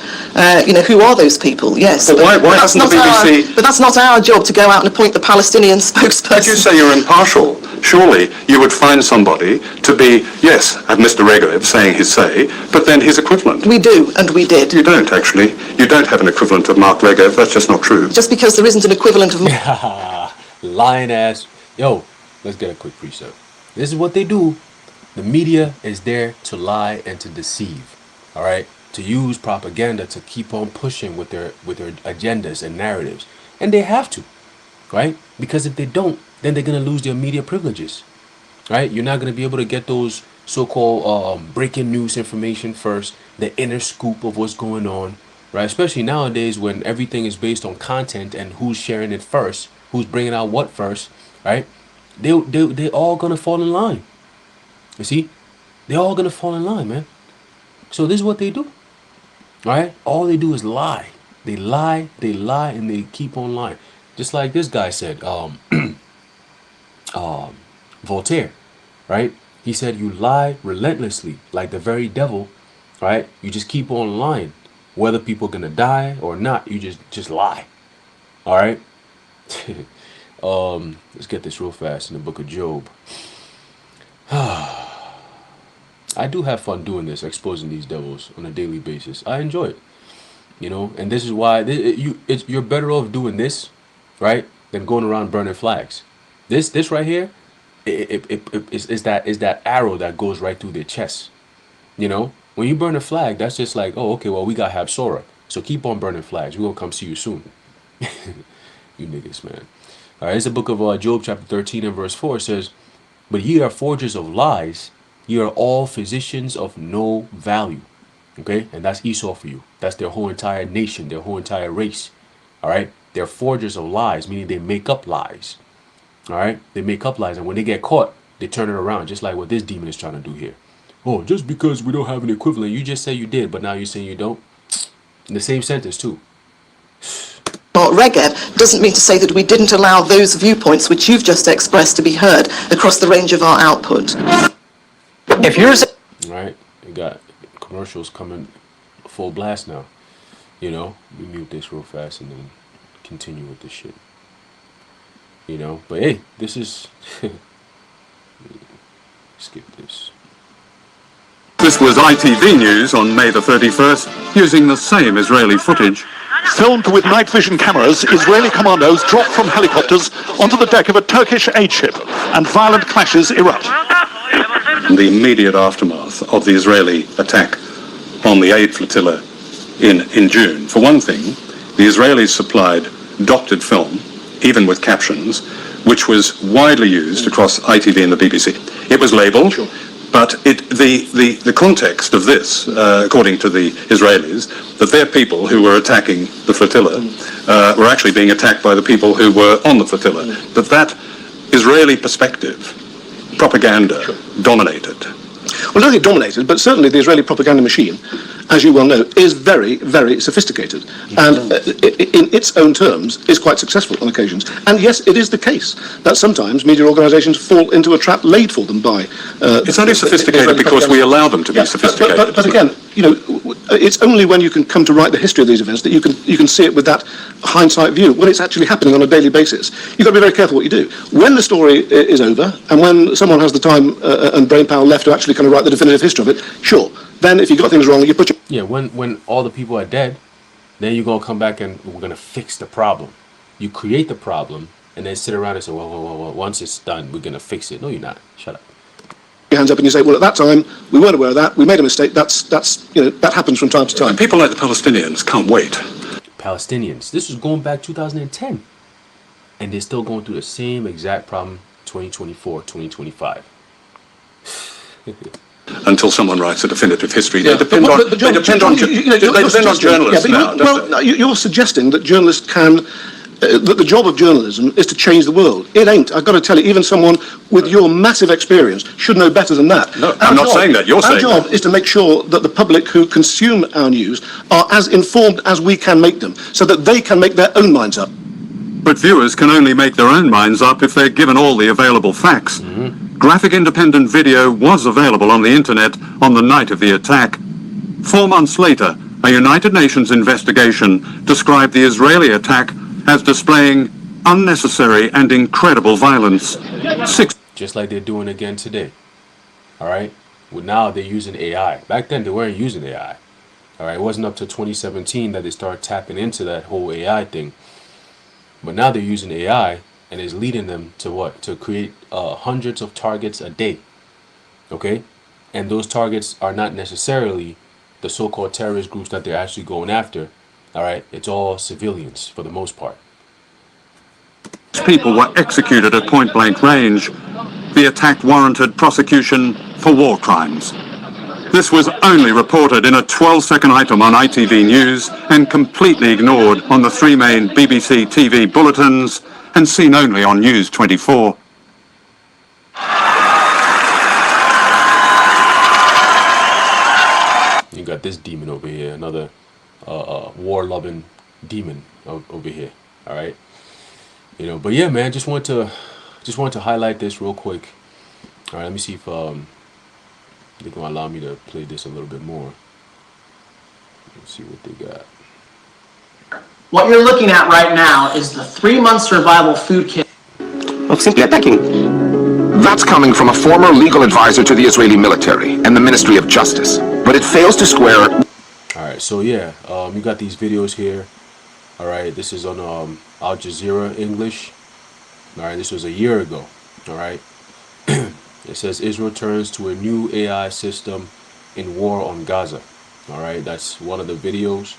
You know, who are those people? Yes. But why hasn't the BBC... But that's not our job to go out and appoint the Palestinian spokesperson. But you say you're impartial. Surely you would find somebody to be, yes, Mr. Regev saying his say, but then his equivalent. We do, and we did. You don't, actually. You don't have an equivalent of Mark Regev. That's just not true. Just because there isn't an equivalent of... Lying ass. Yo, let's get a quick precept. This is what they do. The media is there to lie and to deceive. All right? To use propaganda to keep on pushing with their agendas and narratives. And they have to. Right? Because if they don't, then they're going to lose their media privileges. Right? You're not going to be able to get those so-called breaking news information first, the inner scoop of what's going on, right? Especially nowadays when everything is based on content and who's sharing it first, who's bringing out what first, right? They're all going to fall in line. You see? They're all going to fall in line, man. So this is what they do, right? All they do is lie. They lie, and they keep on lying. Just like this guy said, Voltaire, right? He said, you lie relentlessly like the very devil, right? You just keep on lying. Whether people are going to die or not, you just lie. All right? Let's get this real fast in the book of Job. I do have fun doing this, exposing these devils on a daily basis. I enjoy it. You know, and this is why you're better off doing this, right, than going around burning flags. This right here, is that arrow that goes right through their chest. You know, when you burn a flag, that's just like, oh, okay, well, we got Habsora, so keep on burning flags. We're gonna come see you soon. You niggas, man. All right, it's the book of Job, chapter 13 and verse 4. It says, but ye are forgers of lies, ye are all physicians of no value. Okay, and that's Esau for you. That's their whole entire nation, their whole entire race. All right, they're forgers of lies, meaning they make up lies. All right, they make up lies, and when they get caught, they turn it around, just like what this demon is trying to do here. Oh, just because we don't have an equivalent, you just say you did, but now you're saying you don't. In the same sentence too. Mark Regev doesn't mean to say that we didn't allow those viewpoints which you've just expressed to be heard across the range of our output. If you're... All right, you got commercials coming full blast now. You know, we mute this real fast and then continue with this shit. You know, but hey, this is... Skip this. This was ITV News on May the 31st, using the same Israeli footage. Filmed with night vision cameras, Israeli commandos drop from helicopters onto the deck of a Turkish aid ship, and violent clashes erupt. The immediate aftermath of the Israeli attack on the aid flotilla in June. For one thing, the Israelis supplied doctored film, even with captions, which was widely used across ITV and the BBC. It was labelled, but the context of this, according to the Israelis, that their people who were attacking the flotilla were actually being attacked by the people who were on the flotilla. But that Israeli perspective, propaganda, dominated. Well, not only dominated, but certainly the Israeli propaganda machine, as you well know, is very, very sophisticated, and in its own terms is quite successful on occasions. And yes, it is the case that sometimes media organisations fall into a trap laid for them by... it's only sophisticated because we allow them to be sophisticated. But again, you know, it's only when you can come to write the history of these events that you can see it with that hindsight view, when it's actually happening on a daily basis. You've got to be very careful what you do. When the story is over, and when someone has the time and brain power left to actually kind of write the definitive history of it, sure. Then if you got things wrong, you put your... Yeah, when all the people are dead, then you're going to come back and we're going to fix the problem. You create the problem and then sit around and say, well, once it's done, we're going to fix it. No, you're not. Shut up. your hands up and you say, well, at that time, we weren't aware of that, we made a mistake, that happens from time to time. People like the Palestinians can't wait. Palestinians. This was going back 2010. And they're still going through the same exact problem 2024, 2025. Until someone writes a definitive history. Yeah, They depend on journalists now. Well, you're suggesting that journalists can, that the job of journalism is to change the world. It ain't. I've got to tell you, even someone with your massive experience should know better than that. No, I'm not saying that. You're saying that. Our job is to make sure that the public who consume our news are as informed as we can make them, so that they can make their own minds up. But viewers can only make their own minds up if they're given all the available facts. Graphic independent video was available on the internet on the night of the attack. 4 months later, a United Nations investigation described the Israeli attack as displaying unnecessary and incredible violence. Just like they're doing again today. All right? Well, now they're using AI. Back then, they weren't using AI. All right? It wasn't up to 2017 that they started tapping into that whole AI thing. But now they're using AI, and it's leading them to what? To create hundreds of targets a day. Okay? And those targets are not necessarily the so-called terrorist groups that they're actually going after. All right? It's all civilians for the most part. People were executed at point-blank range. The attack warranted prosecution for war crimes. This was only reported in a 12-second item on ITV News and completely ignored on the 3 main BBC TV bulletins and seen only on News 24. You got this demon over here, another war-loving demon over here. All right, you know. But yeah, man, just want to highlight this real quick. All right, let me see if they're gonna allow me to play this a little bit more. Let's see what they got. What you're looking at right now is the 3-month survival food kit of simply attacking. That's coming from a former legal advisor to the Israeli military and the Ministry of Justice. But it fails to square... Alright, so yeah, you got these videos here. Alright, this is on Al Jazeera English. Alright, this was a year ago. Alright. It says Israel turns to a new AI system in war on Gaza. Alright, that's one of the videos.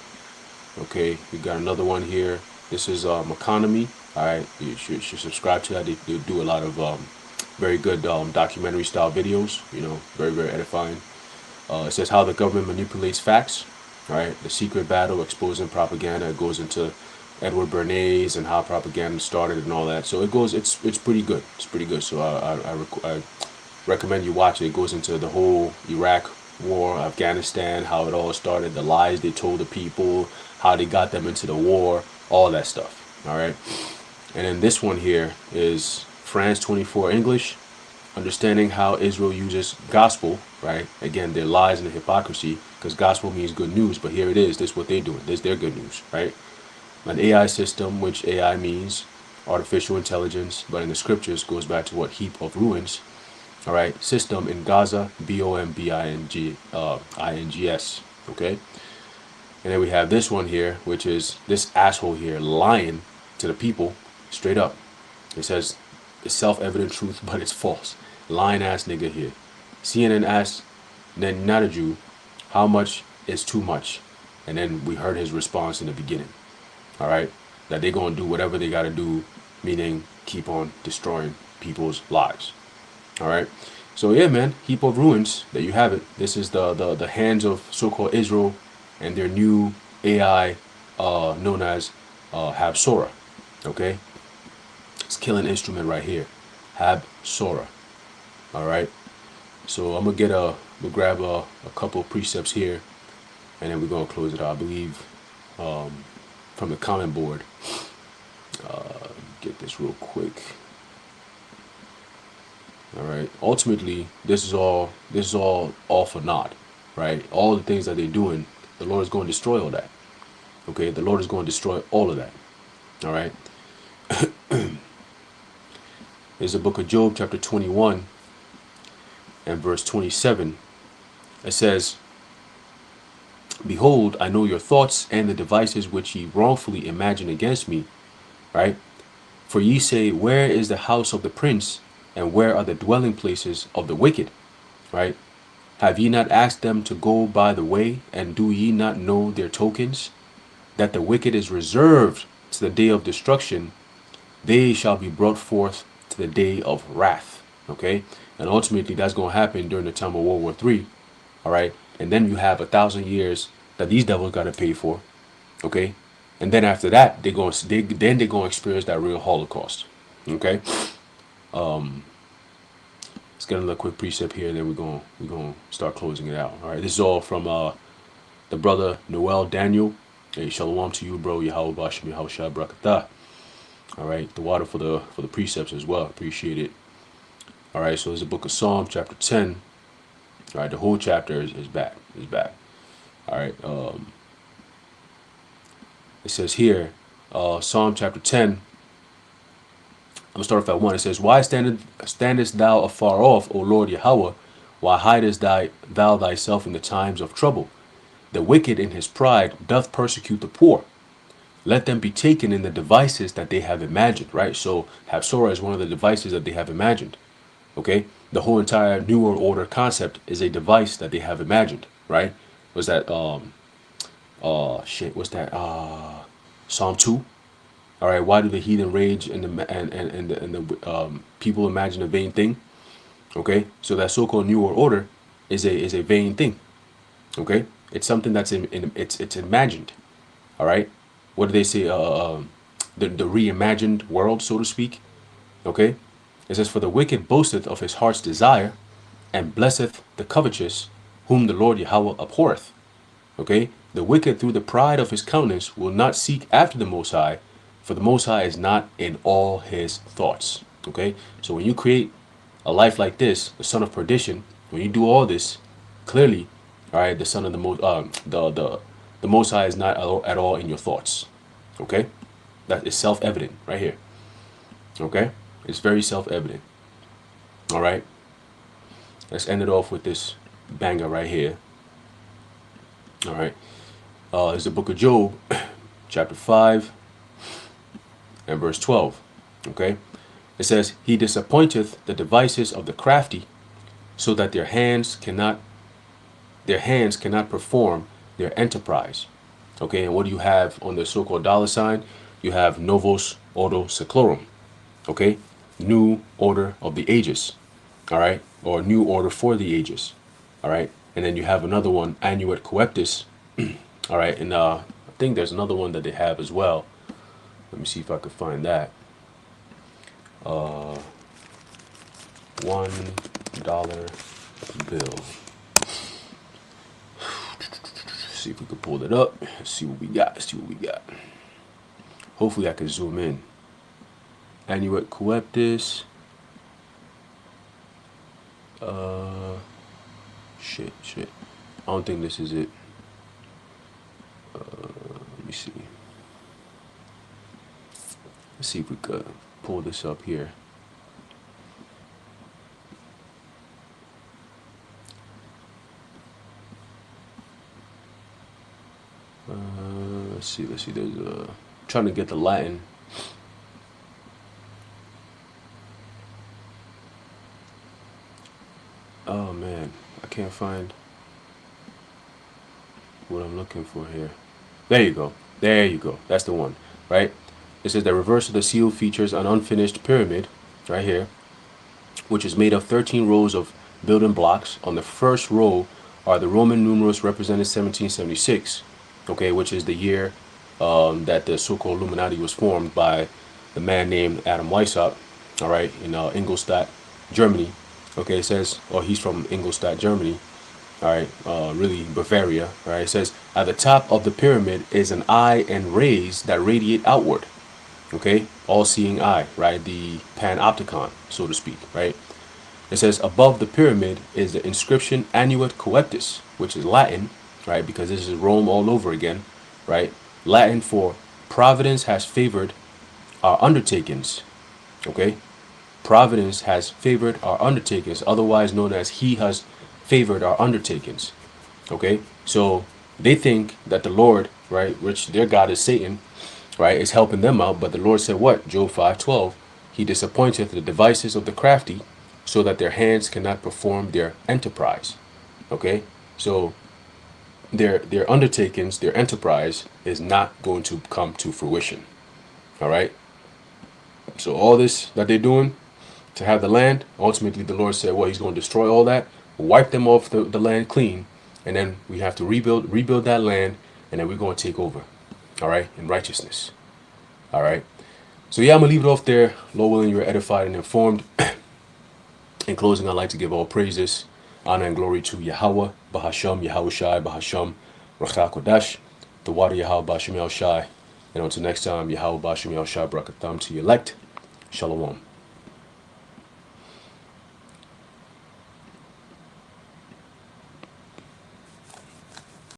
Okay, we got another one here. This is Economy. Alright, you should subscribe to that. They do a lot of very good documentary style videos. You know, very, very edifying. It says how the government manipulates facts. Alright, the secret battle exposing propaganda. It goes into Edward Bernays and how propaganda started and all that. So it goes. It's pretty good. It's pretty good. So I recommend you watch it. It goes into the whole Iraq war, Afghanistan, how it all started, the lies they told the people, how they got them into the war, all that stuff. All right. And then this one here is France 24 English, understanding how Israel uses gospel. Right. Again, their lies and the hypocrisy, because gospel means good news. But here it is. This is what they're doing. This is their good news. Right. An AI system, which AI means artificial intelligence, but in the scriptures goes back to what? Heap of ruins. All right, system in Gaza, BOMBINGS. Okay, and then we have this one here, which is this asshole here lying to the people straight up. It says it's self-evident truth, but it's false. Lying ass nigga here. CNN asked Netanyahu how much is too much, and then we heard his response in the beginning. All right, that they're gonna do whatever they gotta do, meaning keep on destroying people's lives. All right, so yeah, man, heap of ruins. There you have it. This is the hands of so-called Israel and their new AI known as Habsora. Okay, it's killing instrument right here, Habsora. All right, so I'm gonna we'll grab a couple of precepts here, and then we're gonna close it out. I believe from the comment board. Get this real quick. All right. Ultimately, this is all for naught, right? All the things that they're doing, the Lord is going to destroy all that. Okay, the Lord is going to destroy all of that. All right. There's the book of Job, chapter 21, and verse 27. It says, "Behold, I know your thoughts and the devices which ye wrongfully imagine against me." Right? For ye say, where is the house of the prince? And where are the dwelling places of the wicked? right? Have ye not asked them to go by the way, and do ye not know their tokens? That the wicked is reserved to the day of destruction, they shall be brought forth to the day of wrath. Okay? And ultimately that's going to happen during the time of World War III. All right? And then you have 1,000 years that these devils got to pay for. Okay? And then after that, they're going to experience that real Holocaust. Okay? Let's get another quick precept here, and then we're going to start closing it out. All right? This is all from the brother Noel Daniel. Hey, shalom to you, bro. Yahweh Bashem, Yahweh Shai Barakatah. All right, the water for the precepts as well. Appreciate it. All right, so it's the book of Psalm, chapter 10. All right, the whole chapter is back. All right, it says here, Psalm chapter 10. I'm gonna start off at 1. It says, "Why standest thou afar off, O Lord Yahweh? Why hidest thou thyself in the times of trouble? The wicked in his pride doth persecute the poor. Let them be taken in the devices that they have imagined," right? So Habsora is one of the devices that they have imagined. Okay? The whole entire New World Order concept is a device that they have imagined, right? Was that what's that? Psalm 2. All right, why do the heathen rage and the people imagine a vain thing? Okay? So that so-called New World Order is a vain thing. Okay? It's something that's it's imagined. All right? What do they say? The reimagined world, so to speak. Okay? It says, "For the wicked boasteth of his heart's desire, and blesseth the covetous, whom the Lord Yahweh abhorreth." Okay? "The wicked through the pride of his countenance will not seek after the Most High, for the Most High is not in all his thoughts." Okay? So when you create a life like this, the son of perdition, when you do all this, clearly, all right, the son of the Most, the Most High is not at all in your thoughts. Okay? That is self-evident right here. Okay? It's very self-evident. All right? Let's end it off with this banger right here. All right? It's the book of Job, chapter 5 and verse 12. Okay? It says, "He disappointeth the devices of the crafty, so that their hands cannot perform their enterprise." Okay, and what do you have on the so-called dollar sign? You have Novos Ordo Seclorum. Okay, new order of the ages. All right, or new order for the ages. All right, and then you have another one, Annuet Coeptis. All right, and I think there's another one that they have as well. Let me see if I could find that. $1 bill. See if we can pull it up. See what we got. Hopefully I can zoom in. Annuet Coeptis. Shit. I don't think this is it. Let me see. Let's see if we could pull this up here. Let's see. There's trying to get the Latin. Oh man, I can't find what I'm looking for here. There you go. That's the one, right? It says the reverse of the seal features an unfinished pyramid, right here, which is made of 13 rows of building blocks. On the first row are the Roman numerals represented 1776, okay, which is the year that the so-called Illuminati was formed by the man named Adam Weishaupt, all right, in Ingolstadt, Germany. Okay, it says, he's from Ingolstadt, Germany. All right, really Bavaria. All right, it says at the top of the pyramid is an eye and rays that radiate outward. Okay, all-seeing eye, right? The panopticon, so to speak, right? It says above the pyramid is the inscription Annuet Coeptis, which is Latin, right? Because this is Rome all over again, right? Latin for Providence has favored our undertakings. Okay, Providence has favored our undertakings, otherwise known as He has favored our undertakings. Okay, so they think that the Lord, right, which their God is Satan, right, is helping them out, but the Lord said what? Job 5:12, He disappointeth the devices of the crafty, so that their hands cannot perform their enterprise. Okay? So their undertakings, their enterprise is not going to come to fruition. All right? So all this that they're doing to have the land, ultimately the Lord said, well, he's going to destroy all that, wipe them off the land clean, and then we have to rebuild that land, and then we're going to take over. All right? In righteousness. All right? So yeah, I'm going to leave it off there. Lord willing, you're edified and informed. In closing, I'd like to give all praises, honor, and glory to Yahweh, Bahasham, Yahushai, Bahasham, Rachah Kodash, the water Yahweh, Basham El Shai. And until next time, Yahweh, Basham El Shai, Brakatham to your elect. Shalom.